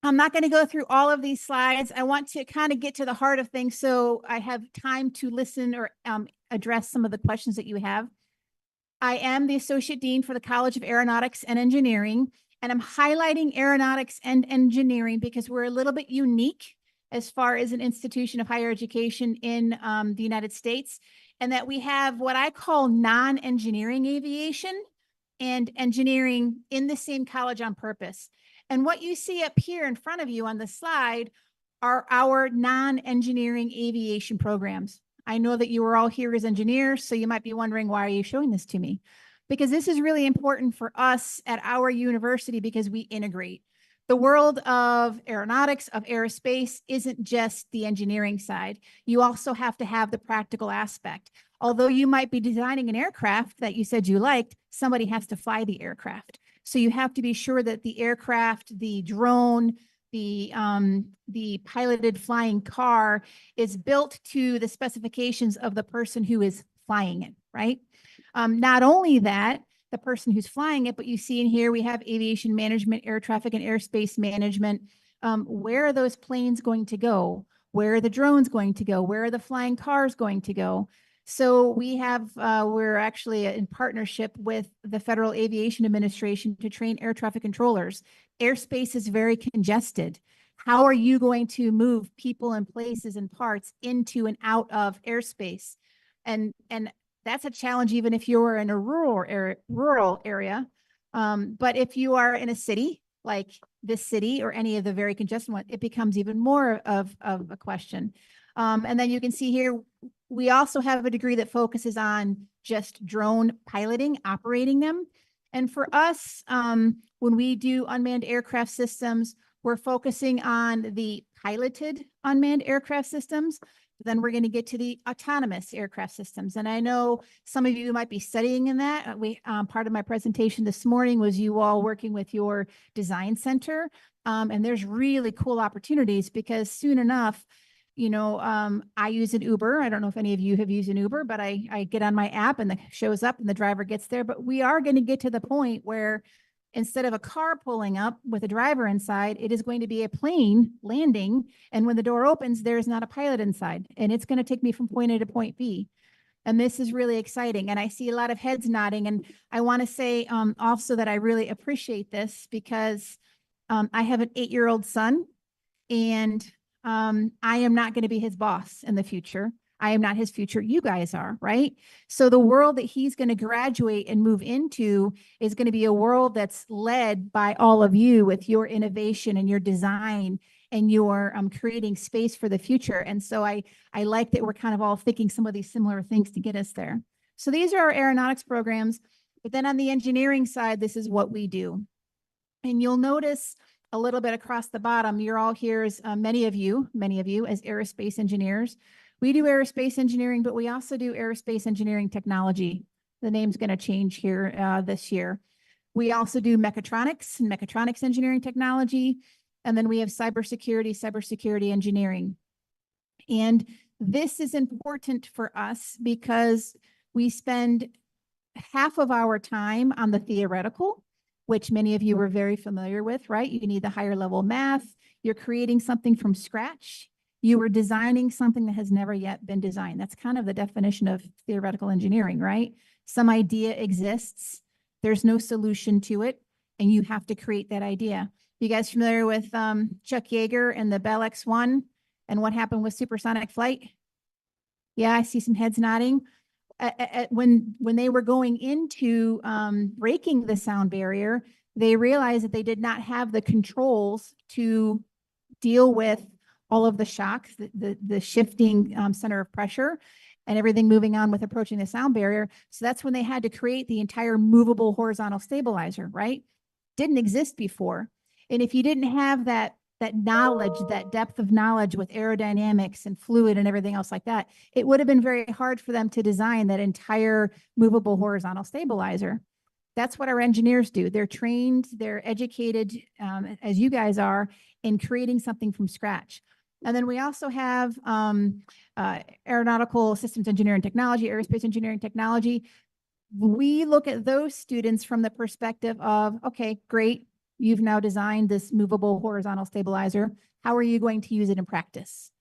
I'm not going to go through all of these slides. I want to kind of get to the heart of things so I have time to listen or address some of the questions that you have. I am the Associate Dean for the College of Aeronautics and Engineering, and I'm highlighting aeronautics and engineering because we're a little bit unique as far as an institution of higher education in the United States, and that we have what I call non-engineering aviation and engineering in the same college on purpose. And what you see up here in front of you on the slide are our non-engineering aviation programs. I know that you are all here as engineers, so you might be wondering, why are you showing this to me? Because this is really important for us at our university because we integrate. The world of aeronautics, of aerospace, isn't just the engineering side. You also have to have the practical aspect. Although you might be designing an aircraft that you said you liked, somebody has to fly the aircraft. So you have to be sure that the aircraft, the drone, the piloted flying car is built to the specifications of the person who is flying it, right? Not only that, the person who's flying it, but you see in here, we have aviation management, air traffic and airspace management. Where are those planes going to go? Where are the drones going to go? Where are the flying cars going to go? So we have, we're actually in partnership with the Federal Aviation Administration to train air traffic controllers. Airspace is very congested. How are you going to move people and places and parts into and out of airspace? And that's a challenge even if you're in a rural area. But if you are in a city like this city or any of the very congested ones, it becomes even more of a question. And then you can see here, we also have a degree that focuses on just drone piloting, operating them. And for us, when we do unmanned aircraft systems, we're focusing on the piloted unmanned aircraft systems. Then we're going to get to the autonomous aircraft systems. And I know some of you might be studying in that. Part of my presentation this morning was you all working with your design center. And there's really cool opportunities because soon enough, you know, I use an Uber. I don't know if any of you have used an Uber, but I get on my app and it shows up and the driver gets there. But we are going to get to the point where Instead of a car pulling up with a driver inside, it is going to be a plane landing. And when the door opens, there is not a pilot inside. And it's going to take me from point A to point B. And this is really exciting. And I see a lot of heads nodding. And I want to say also that I really appreciate this because I have an 8-year-old son, and I am not going to be his boss in the future. I am not his future. You guys are, right? So the world that he's going to graduate and move into is going to be a world that's led by all of you with your innovation and your design and your creating space for the future. And so I like that we're kind of all thinking some of these similar things to get us there. So these are our aeronautics programs. But then on the engineering side, this is what we do. And you'll notice a little bit across the bottom, you're all here as many of you as aerospace engineers. We do aerospace engineering, but we also do aerospace engineering technology. The name's going to change here this year. We also do mechatronics and mechatronics engineering technology. And then we have cybersecurity engineering. And this is important for us because we spend half of our time on the theoretical, which many of you are very familiar with, right? You need the higher level math. You're creating something from scratch. You are designing something that has never yet been designed. That's kind of the definition of theoretical engineering, right? Some idea exists. There's no solution to it, and you have to create that idea. You guys familiar with Chuck Yeager and the Bell X-1 and what happened with supersonic flight? Yeah, I see some heads nodding. When they were going into breaking the sound barrier, they realized that they did not have the controls to deal with all of the shocks, the shifting center of pressure and everything moving on with approaching the sound barrier. So that's when they had to create the entire movable horizontal stabilizer, right? Didn't exist before. And if you didn't have that knowledge, that depth of knowledge with aerodynamics and fluid and everything else like that, it would have been very hard for them to design that entire movable horizontal stabilizer. That's what our engineers do. They're trained, they're educated, as you guys are, in creating something from scratch. And then we also have aeronautical systems engineering technology, aerospace engineering technology. We look at those students from the perspective of, okay, great. You've now designed this movable horizontal stabilizer. How are you going to use it in practice?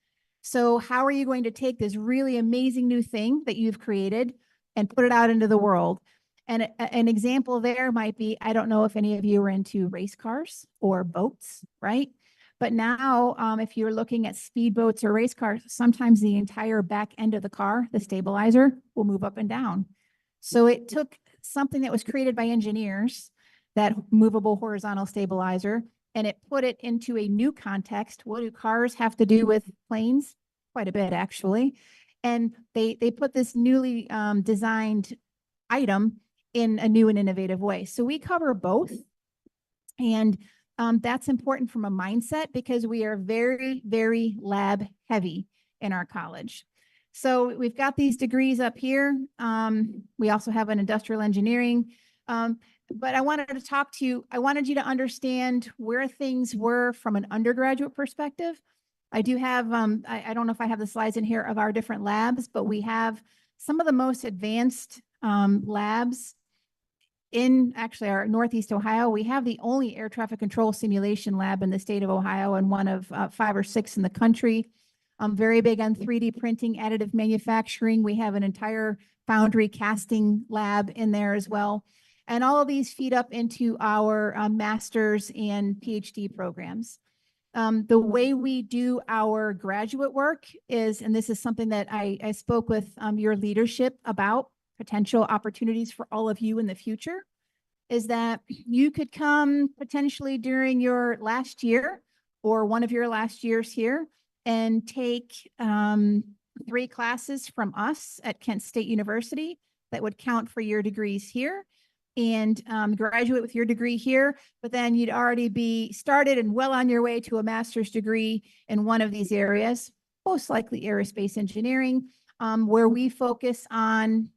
So how are you going to take this really amazing new thing that you've created and put it out into the world? And an example there might be, I don't know if any of you are into race cars or boats, right? But now if you're looking at speedboats or race cars, sometimes the entire back end of the car, the stabilizer, will move up and down. So it took something that was created by engineers, that movable horizontal stabilizer, and it put it into a new context. What do cars have to do with planes? Quite a bit, actually. And they put this newly designed item in a new and innovative way. So we cover both. And that's important from a mindset because we are very, very lab heavy in our college. So we've got these degrees up here. We also have an industrial engineering. But I wanted to talk to you. I wanted you to understand where things were from an undergraduate perspective. I do have, I don't know if I have the slides in here of our different labs, but we have some of the most advanced labs in actually our Northeast Ohio. We have the only air traffic control simulation lab in the state of Ohio and one of 5 or 6 in the country. I'm very big on 3D printing, additive manufacturing. We have an entire foundry casting lab in there as well. And all of these feed up into our master's and PhD programs. The way we do our graduate work is, and this is something that I spoke with your leadership about, potential opportunities for all of you in the future, is that you could come potentially during your last year or one of your last years here and take 3 classes from us at Kent State University that would count for your degrees here, and graduate with your degree here, but then you'd already be started and well on your way to a master's degree in one of these areas, most likely aerospace engineering, where we focus on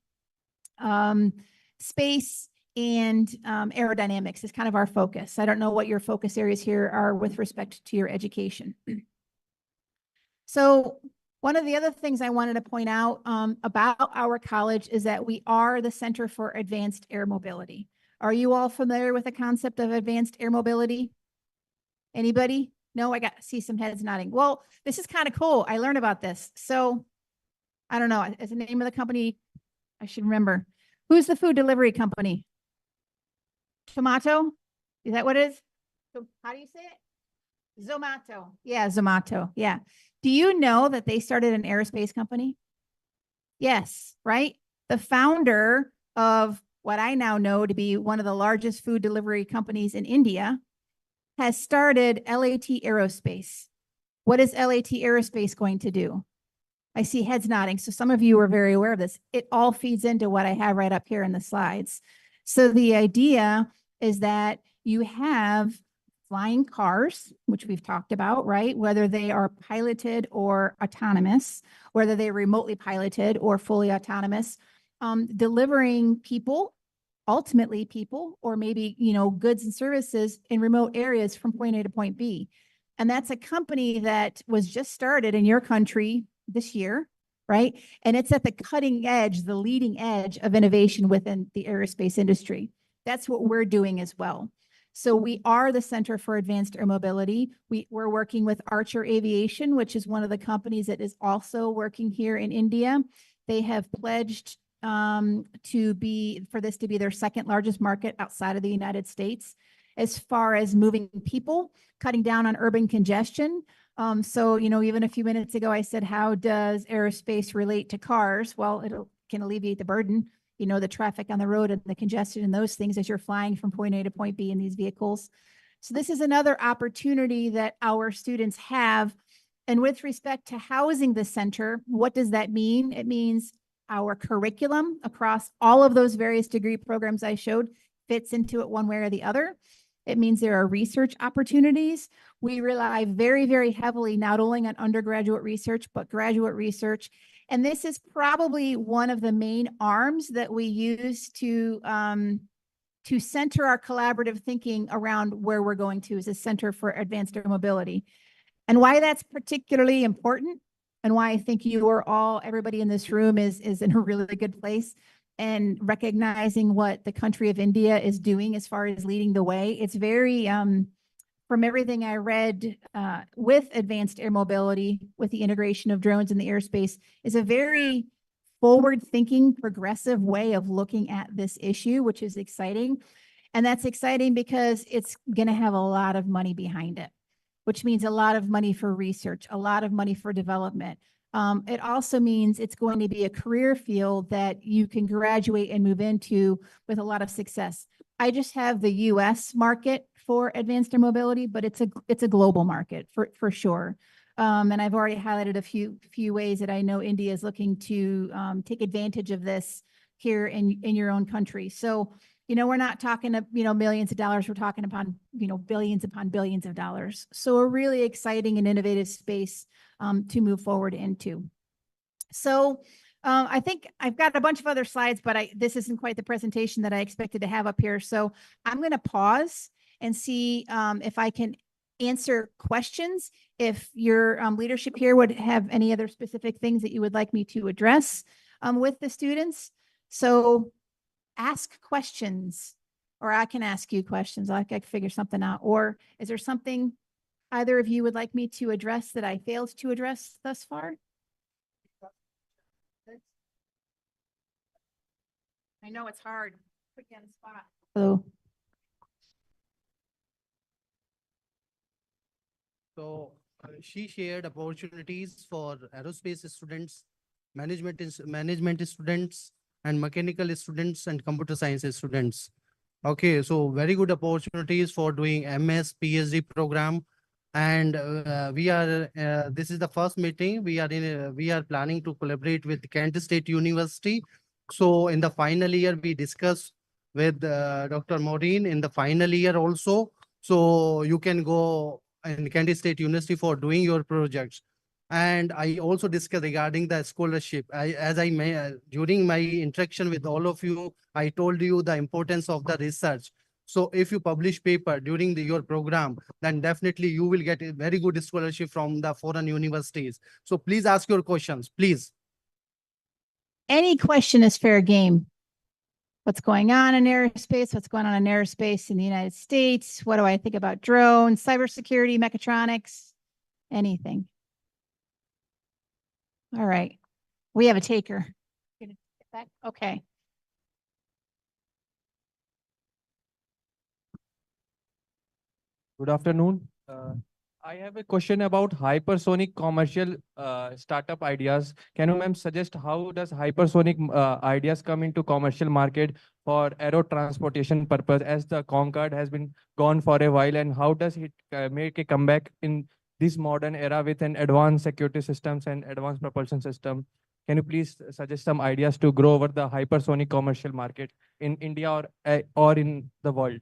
space and aerodynamics is kind of our focus. I don't know what your focus areas here are with respect to your education. So one of the other things I wanted to point out about our college is that we are the Center for Advanced Air Mobility. Are you all familiar with the concept of advanced air mobility? Anybody? No, I see some heads nodding. Well, this is kind of cool. I learned about this. So I don't know, is the name of the company, I should remember. Who's the food delivery company? Tomato? Is that what it is? How do you say it? Zomato. Yeah, Zomato. Yeah. Do you know that they started an aerospace company? Yes, right? The founder of what I now know to be one of the largest food delivery companies in India has started LAT Aerospace. What is LAT Aerospace going to do? I see heads nodding. So some of you are very aware of this. It all feeds into what I have right up here in the slides. So the idea is that you have flying cars, which we've talked about, right? Whether they are piloted or autonomous, whether they're remotely piloted or fully autonomous, delivering people, ultimately people, or maybe, goods and services in remote areas from point A to point B. And that's a company that was just started in your country this year, right? And it's at the cutting edge, the leading edge of innovation within the aerospace industry. That's what we're doing as well. So we are the Center for Advanced Air Mobility. We're working with Archer Aviation, which is one of the companies that is also working here in India. They have pledged for this to be their second largest market outside of the United States, as far as moving people, cutting down on urban congestion. So, even a few minutes ago, I said, how does aerospace relate to cars? Well, it can alleviate the burden, the traffic on the road and the congestion and those things as you're flying from point A to point B in these vehicles. So this is another opportunity that our students have. And with respect to housing the center, what does that mean? It means our curriculum across all of those various degree programs I showed fits into it one way or the other. It means there are research opportunities. We rely very, very heavily not only on undergraduate research, but graduate research. And this is probably one of the main arms that we use to center our collaborative thinking around where we're going to as a Center for Advanced Air Mobility. And why that's particularly important, and why I think everybody in this room is in a really good place, and recognizing what the country of India is doing as far as leading the way. It's very, from everything I read with advanced air mobility, with the integration of drones in the airspace, is a very forward-thinking, progressive way of looking at this issue, which is exciting. And that's exciting because it's going to have a lot of money behind it, which means a lot of money for research, a lot of money for development. It also means it's going to be a career field that you can graduate and move into with a lot of success. I just have the US market for advanced air mobility, but it's a global market for sure. And I've already highlighted a few ways that I know India is looking to take advantage of this here in your own country. So, we're not talking millions of dollars, we're talking upon, billions upon billions of dollars. So a really exciting and innovative space to move forward into. So I think I've got a bunch of other slides, but this isn't quite the presentation that I expected to have up here. So I'm going to pause and see if I can answer questions. If your leadership here would have any other specific things that you would like me to address with the students. So ask questions, or I can ask you questions. I can figure something out. Or is there something either of you would like me to address that I failed to address thus far? I know it's hard. Put you on the spot. Oh. So she shared opportunities for aerospace students, management students, and mechanical students and computer science students. Okay, so very good opportunities for doing MS, PhD program. And this is the first meeting. We are planning to collaborate with Kent State University. So in the final year, we discussed with Dr. Maureen in the final year also. So you can go in Kent State University for doing your projects. And I also discussed regarding the scholarship. During my interaction with all of you, I told you the importance of the research. So if you publish paper during your program, then definitely you will get a very good scholarship from the foreign universities. So please ask your questions, please. Any question is fair game. what's going on in aerospace, what's going on in aerospace in the United States. What do I think about drones, cybersecurity, mechatronics, anything? All right, we have a taker. Okay. Good afternoon. I have a question about hypersonic commercial startup ideas. Can you, ma'am, suggest how does hypersonic ideas come into commercial market for aero transportation purpose, as the Concorde has been gone for a while, and how does it make a comeback in this modern era with an advanced security systems and advanced propulsion system? Can you please suggest some ideas to grow over the hypersonic commercial market in India or in the world?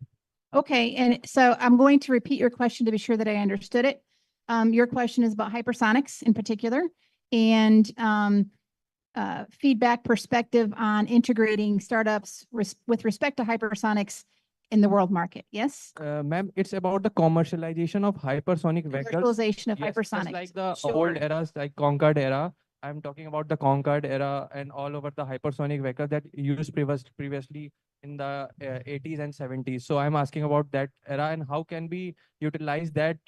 Okay, and so I'm going to repeat your question to be sure that I understood it. Your question is about hypersonics in particular, and feedback perspective on integrating startups with respect to hypersonics in the world market. Yes? Ma'am, it's about the commercialization of hypersonic vehicles. Commercialization of Yes, hypersonics. just like the Sure. old eras, like Concorde era. I'm talking about the Concorde era and all over the hypersonic vehicles that used previously in the 80s and 70s. So I'm asking about that era and how can we utilize that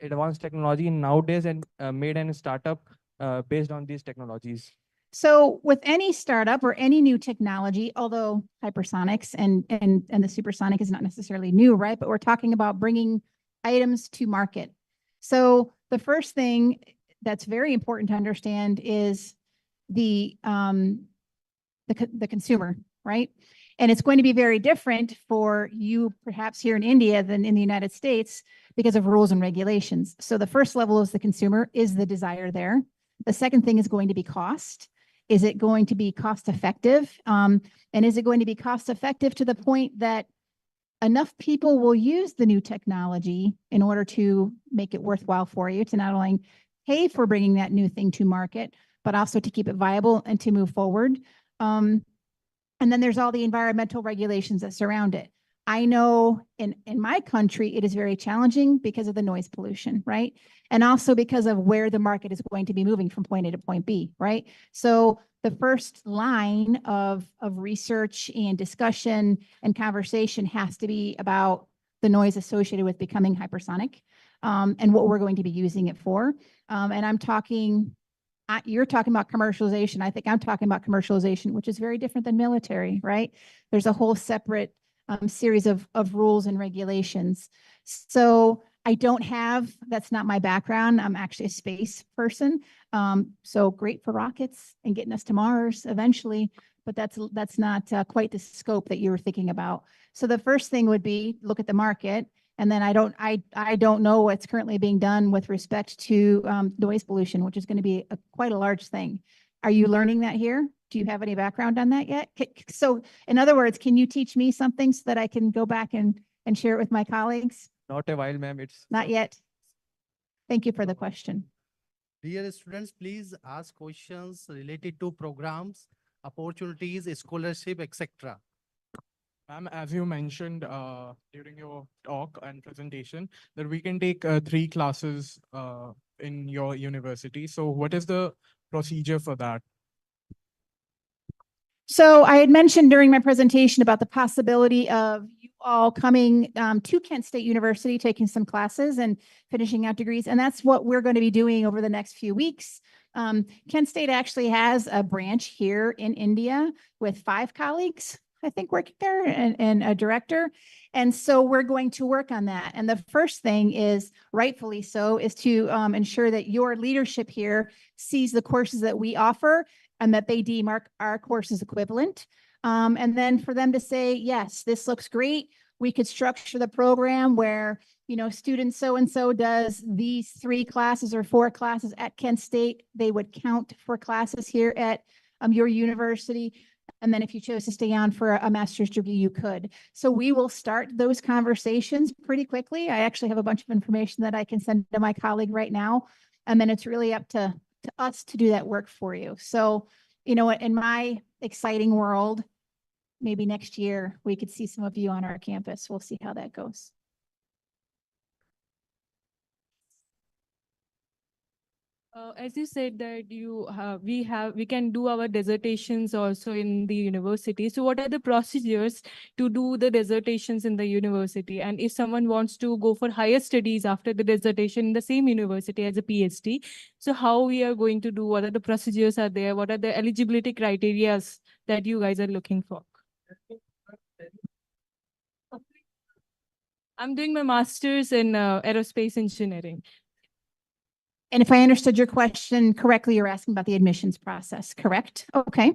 advanced technology nowadays and made a startup based on these technologies. So with any startup or any new technology, although hypersonics and the supersonic is not necessarily new, right? But we're talking about bringing items to market. So the first thing that's very important to understand is the consumer, right? And it's going to be very different for you perhaps here in India than in the United States because of rules and regulations. So the first level is the consumer. Is the desire there? The second thing is going to be cost. Is it going to be cost effective? And is it going to be cost effective to the point that enough people will use the new technology in order to make it worthwhile for you to not only pay for bringing that new thing to market, but also to keep it viable and to move forward. And then there's all the environmental regulations that surround it. I know in my country, it is very challenging because of the noise pollution, right? And also because of where the market is going to be moving from point A to point B, right? So the first line of research and discussion and conversation has to be about the noise associated with becoming hypersonic and what we're going to be using it for. And I'm talking, you're talking about commercialization. I think I'm talking about commercialization, which is very different than military, right? There's a whole separate series of rules and regulations. So I don't have, that's not my background. I'm actually a space person. So great for rockets and getting us to Mars eventually, but that's not quite the scope that you were thinking about. So the first thing would be look at the market. And then I don't know what's currently being done with respect to noise pollution, which is going to be quite a large thing. Are you learning that here? Do you have any background on that yet? So in other words, can you teach me something so that I can go back and share it with my colleagues? Not a while, ma'am. It's not yet. Thank you for the question. Dear students, please ask questions related to programs, opportunities, scholarship, etc. Ma'am, as you mentioned during your talk and presentation, that we can take 3 classes in your university. So what is the procedure for that? So I had mentioned during my presentation about the possibility of you all coming to Kent State University, taking some classes and finishing out degrees. And that's what we're going to be doing over the next few weeks. Kent State actually has a branch here in India with 5 colleagues, I think, working there and a director. And so we're going to work on that. And the first thing is, rightfully so, is to ensure that your leadership here sees the courses that we offer and that they deem our courses equivalent. And then for them to say, yes, this looks great. We could structure the program where, you know, student so-and-so does these 3 classes or 4 classes at Kent State. They would count for classes here at your university. And then if you chose to stay on for a master's degree, you could. So we will start those conversations pretty quickly. I actually have a bunch of information that I can send to my colleague right now. And then it's really up to us to do that work for you. So, you know what, in my exciting world, maybe next year we could see some of you on our campus. We'll see how that goes. As you said that we can do our dissertations also in the university. So what are the procedures to do the dissertations in the university? And if someone wants to go for higher studies after the dissertation in the same university as a PhD, so how we are going to do? What are the procedures are there? What are the eligibility criteria that you guys are looking for? I'm doing my master's in aerospace engineering. And if I understood your question correctly, you're asking about the admissions process, correct? Okay.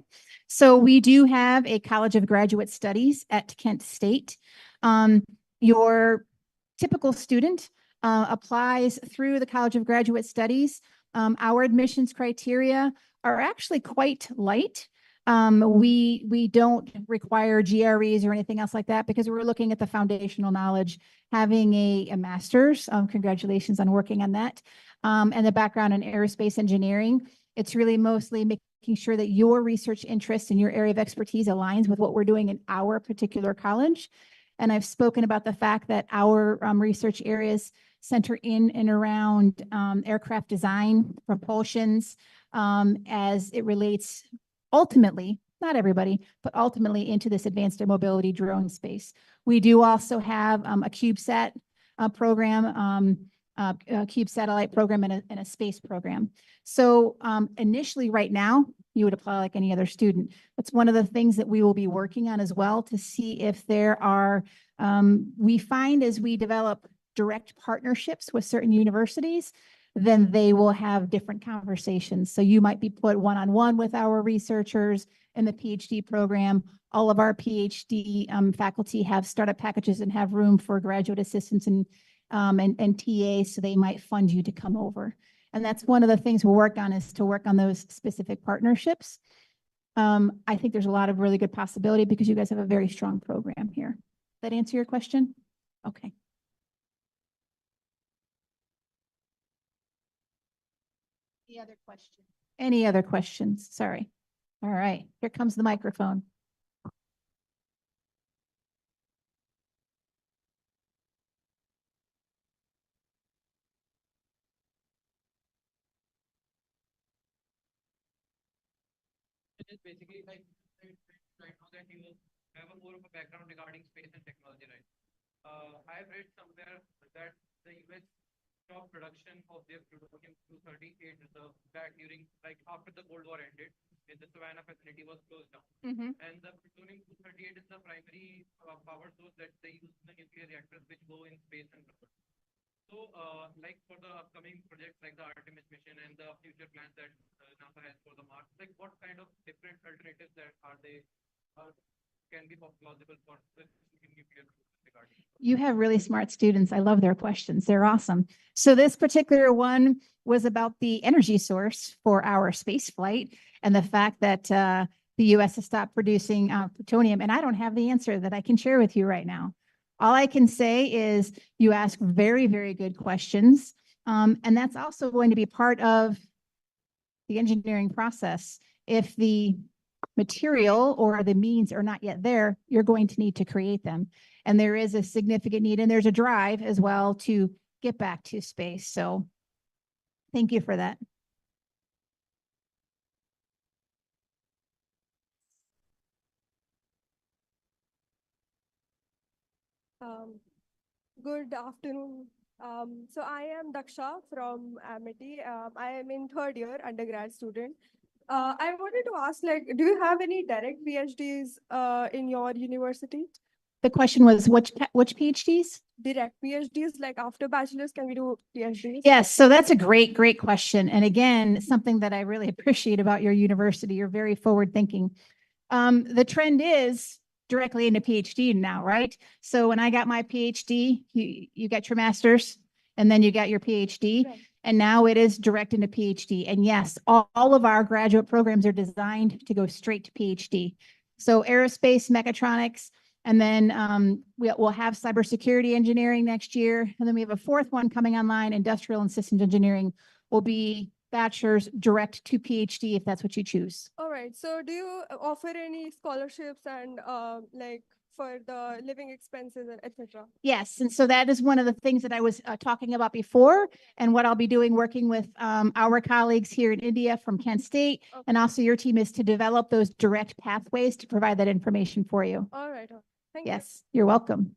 So we do have a College of Graduate Studies at Kent State. Your typical student applies through the College of Graduate Studies. Our admissions criteria are actually quite light. We don't require GREs or anything else like that because we're looking at the foundational knowledge, having a master's. Congratulations on working on that. And the background in aerospace engineering. It's really mostly making sure that your research interest and your area of expertise aligns with what we're doing in our particular college. And I've spoken about the fact that our research areas center in and around aircraft design, propulsions, as it relates ultimately, not everybody, but ultimately into this advanced air mobility drone space. We do also have a CubeSat program, a Cube satellite program and a space program. So initially right now, you would apply like any other student. That's one of the things that we will be working on as well to see if there are, we find as we develop direct partnerships with certain universities, then they will have different conversations. So you might be put one-on-one with our researchers in the PhD program. All of our PhD faculty have startup packages and have room for graduate assistants and TA, so they might fund you to come over. And that's one of the things we'll work on is to work on those specific partnerships. I think there's a lot of really good possibility because you guys have a very strong program here. Does that answer your question? Okay. Any other questions? Any other questions? Sorry. All right, here comes the microphone. It is basically like right now that you have a more of a background regarding space and technology, right? I have read somewhere that the US stopped production of their plutonium-238 reserve back during, like after the Cold War ended, when the Savannah facility was closed down. And the plutonium-238 is the primary power source that they use in the nuclear reactors which go in space and research. So, like for the upcoming projects like the Artemis mission and the future plans that NASA has for the Mars, like what kind of different alternatives that are they can be plausible for the nuclear regarding? You have really smart students. I love their questions. They're awesome. So this particular one was about the energy source for our space flight and the fact that the US has stopped producing plutonium. And I don't have the answer that I can share with you right now. All I can say is you ask very, very good questions. And that's also going to be part of the engineering process. If the material or the means are not yet there, you're going to need to create them. And there is a significant need and there's a drive as well to get back to space. So thank you for that. Good afternoon. So I am Daksha from Amity. I am in third year undergrad student. I wanted to ask, like, do you have any direct PhDs in your university? The question was which PhDs? Direct PhDs, like after bachelor's, can we do PhDs? Yes, so that's a great, great question. And again, something that I really appreciate about your university. You're very forward thinking. The trend is directly into PhD now, right? So when I got my PhD, you got your master's and then you got your PhD. Right. And now it is direct into PhD. And yes, all of our graduate programs are designed to go straight to PhD. So aerospace, mechatronics, and then we'll have cybersecurity engineering next year. And then we have a fourth one coming online, industrial and systems engineering will be bachelor's direct to PhD if that's what you choose. All right. So do you offer any scholarships and like for the living expenses and etc. Yes, and so that is one of the things that I was talking about before, and what I'll be doing working with our colleagues here in India from Kent State, and also your team is to develop those direct pathways to provide that information for you. All right. Thank you. Yes, you're welcome.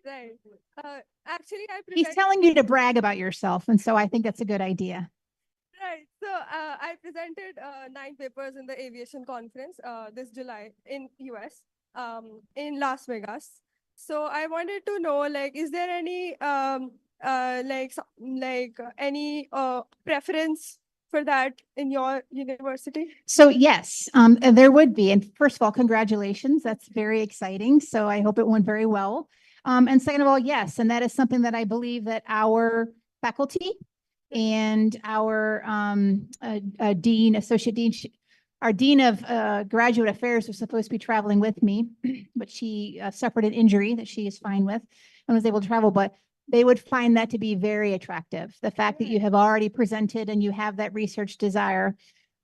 Right. Actually, I He's present. telling you to brag about yourself, and so I think that's a good idea. Right. So I presented 9 papers in the aviation conference this July in US, in Las Vegas. So I wanted to know, like, is there any any preference for that in your university? So yes, there would be. And first of all, congratulations. That's very exciting. So I hope it went very well. And second of all, yes, and that is something that I believe that our faculty and our dean, associate dean, our dean of graduate affairs was supposed to be traveling with me, but she suffered an injury that she is fine with and was able to travel. But they would find that to be very attractive. The fact that you have already presented and you have that research desire,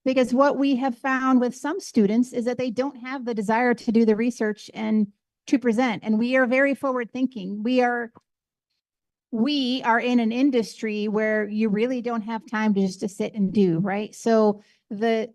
because what we have found with some students is that they don't have the desire to do the research and to present. And we are very forward thinking. We are in an industry where you really don't have time to just to sit and do, right? So I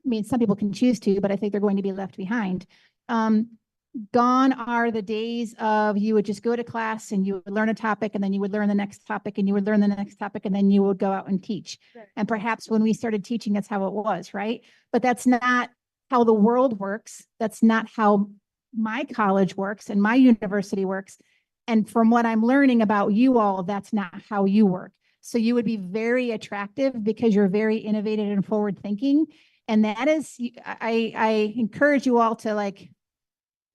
mean, some people can choose to, but I think they're going to be left behind. Gone are the days of you would just go to class and you would learn a topic and then you would learn the next topic and you would learn the next topic and then you would go out and teach. Right. And perhaps when we started teaching, that's how it was, right? But that's not how the world works. That's not how my college works and my university works. And from what I'm learning about you all, that's not how you work. So you would be very attractive because you're very innovative and forward thinking. And that is, I encourage you all to like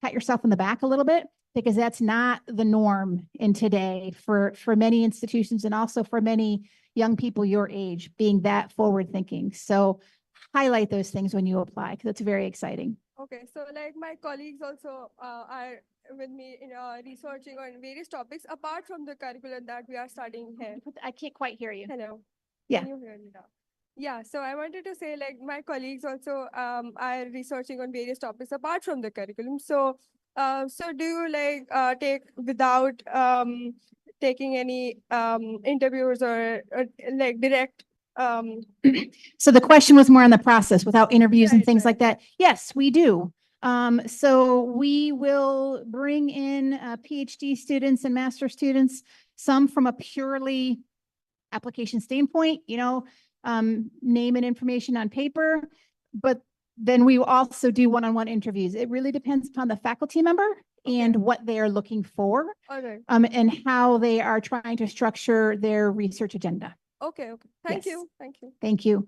pat yourself on the back a little bit, because that's not the norm in today for many institutions and also for many young people your age being that forward thinking. So highlight those things when you apply, because it's very exciting. Okay, so like my colleagues also are with me in researching on various topics apart from the curriculum that we are studying here. I can't quite hear you. Hello. Yeah. Can you hear me now? Yeah, so I wanted to say like my colleagues also are researching on various topics apart from the curriculum. So do you like take without taking any interviews or like direct So the question was more on the process without interviews and things like that. Yes, we do. So we will bring in PhD students and master students, some from a purely application standpoint, name and information on paper, but then we also do one-on-one interviews. It really depends upon the faculty member and what they are looking for, Okay. and how they are trying to structure their research agenda. Okay. Thank Yes. you. Thank you. Thank you.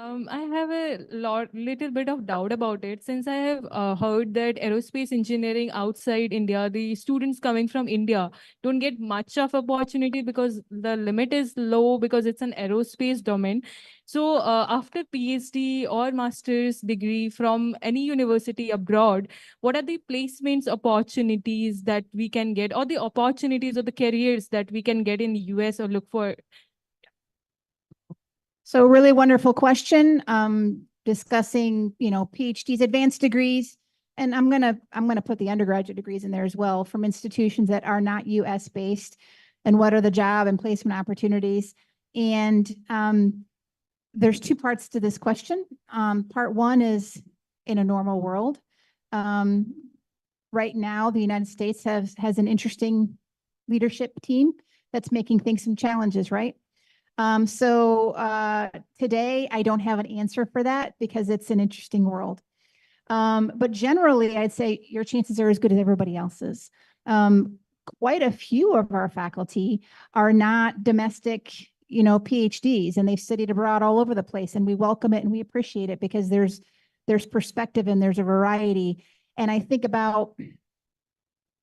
I have a little bit of doubt about it, since I have heard that aerospace engineering outside India, the students coming from India don't get much of opportunity because the limit is low because it's an aerospace domain. So after PhD or master's degree from any university abroad, what are the placements opportunities that we can get, or the opportunities or the careers that we can get in the US or look for? So really wonderful question, discussing, PhDs, advanced degrees, and I'm gonna put the undergraduate degrees in there as well, from institutions that are not US based, and what are the job and placement opportunities. And there's 2 parts to this question. Part 1 is in a normal world. Right now, the United States has an interesting leadership team that's making things some challenges, right? Today I don't have an answer for that because it's an interesting world. But generally I'd say your chances are as good as everybody else's. Quite a few of our faculty are not domestic, PhDs, and they've studied abroad all over the place, and we welcome it and we appreciate it because there's perspective and there's a variety. And I think about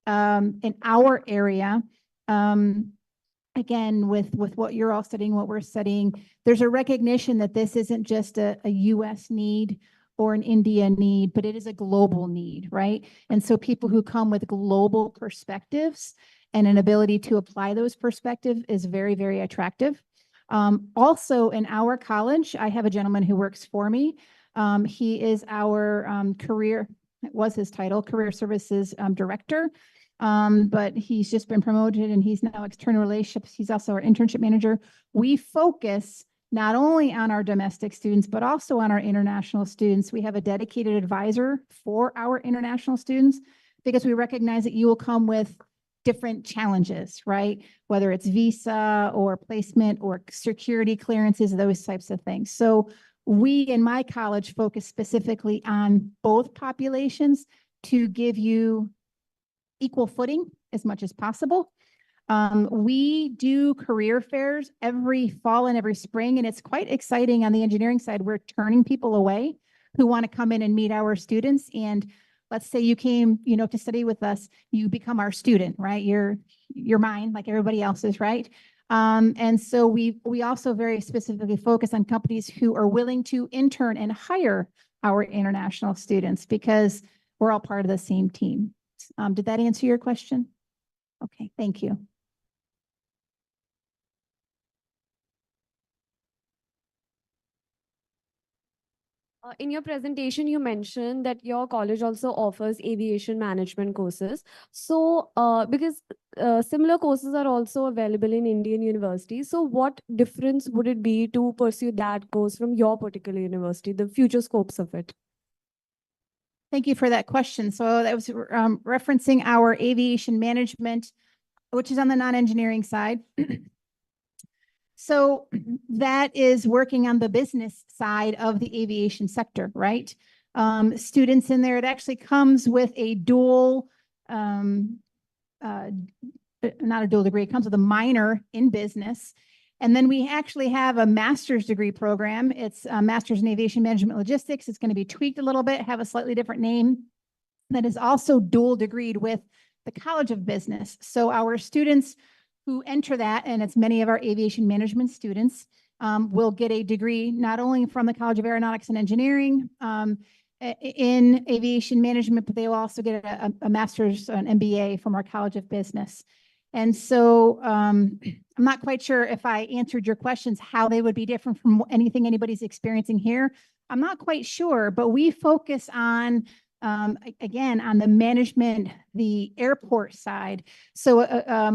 in our area, again, with what you're all studying, what we're studying, there's a recognition that this isn't just a US need or an India need, but it is a global need, right? And so people who come with global perspectives and an ability to apply those perspectives is very, very attractive. Also in our college, I have a gentleman who works for me. He is our it was his title, Career Services Director. But he's just been promoted and he's now external relationships. He's also our internship manager. We focus not only on our domestic students, but also on our international students. We have a dedicated advisor for our international students because we recognize that you will come with different challenges, right? Whether it's visa or placement or security clearances, those types of things. So we in my college focus specifically on both populations to give you equal footing as much as possible. We do career fairs every fall and every spring, and it's quite exciting on the engineering side. We're turning people away who want to come in and meet our students. And let's say you came, to study with us, you become our student, right? You're mine like everybody else's, right? And so we also very specifically focus on companies who are willing to intern and hire our international students because we're all part of the same team. Did that answer your question? Okay, thank you. In your presentation, you mentioned that your college also offers aviation management courses. So, because similar courses are also available in Indian universities, so what difference would it be to pursue that course from your particular university, the future scopes of it? Thank you for that question. So that was referencing our aviation management, which is on the non-engineering side. So that is working on the business side of the aviation sector, right? Students in there, it actually comes with a dual, not a dual degree, it comes with a minor in business. And then we actually have a master's degree program. It's a master's in aviation management logistics. It's going to be tweaked a little bit, have a slightly different name, that is also dual degreed with the College of Business. So our students who enter that, and it's many of our aviation management students, will get a degree not only from the College of Aeronautics and Engineering in aviation management, but they will also get a master's, an MBA from our College of Business. And so I'm not quite sure if I answered your questions, how they would be different from anything anybody's experiencing here. I'm not quite sure, but we focus on, again, on the management, the airport side. So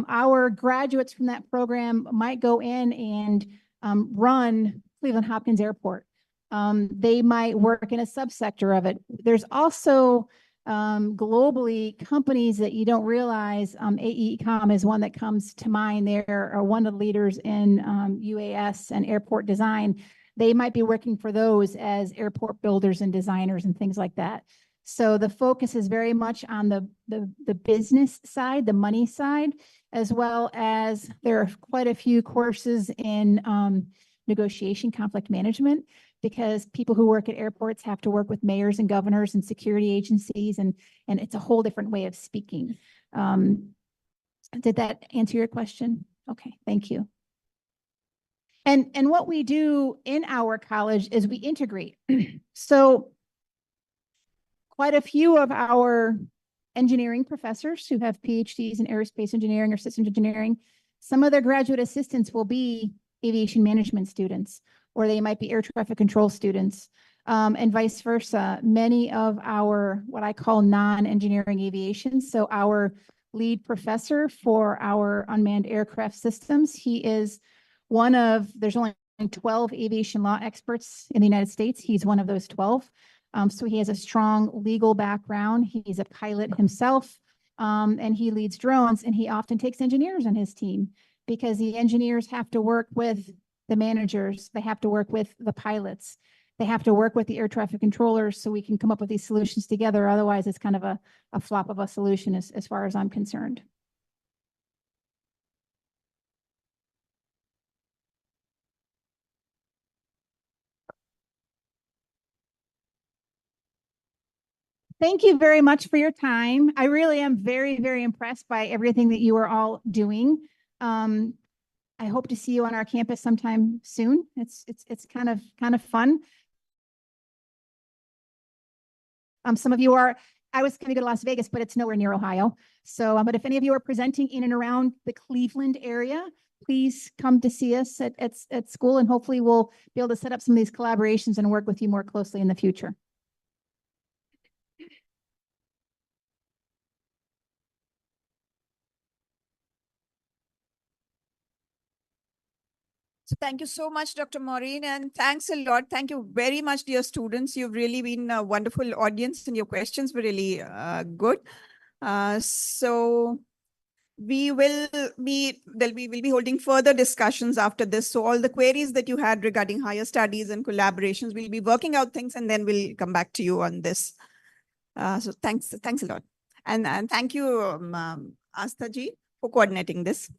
our graduates from that program might go in and run Cleveland Hopkins Airport. They might work in a subsector of it. There's also globally companies that you don't realize. AECOM is one that comes to mind. They're one of the leaders in UAS and airport design. They might be working for those as airport builders and designers and things like that. So the focus is very much on the business side, the money side, as well as there are quite a few courses in negotiation, conflict management, because people who work at airports have to work with mayors and governors and security agencies, and it's a whole different way of speaking. Did that answer your question? Okay, thank you. And what we do in our college is we integrate. So quite a few of our engineering professors who have PhDs in aerospace engineering or systems engineering, some of their graduate assistants will be aviation management students, or they might be air traffic control students, and vice versa. Many of our, what I call non-engineering aviation, so our lead professor for our unmanned aircraft systems, he is one of, there's only 12 aviation law experts in the United States. He's one of those 12. So he has a strong legal background. He's a pilot himself, and he leads drones, and he often takes engineers on his team because the engineers have to work with the managers. They have to work with the pilots. They have to work with the air traffic controllers so we can come up with these solutions together. Otherwise, it's kind of a flop of a solution as far as I'm concerned. Thank you very much for your time. I really am very, very impressed by everything that you are all doing. I hope to see you on our campus sometime soon. It's kind of fun. Some of you are, I was going to go to Las Vegas, but it's nowhere near Ohio. So, but if any of you are presenting in and around the Cleveland area, please come to see us at school, and hopefully we'll be able to set up some of these collaborations and work with you more closely in the future. So thank you so much, Dr. Maureen, and thanks a lot. Thank you very much, dear students. You've really been a wonderful audience, and your questions were really good. So we'll be holding further discussions after this. So all the queries that you had regarding higher studies and collaborations, we'll be working out things, and then we'll come back to you on this. So thanks a lot. And thank you, Astha ji, for coordinating this.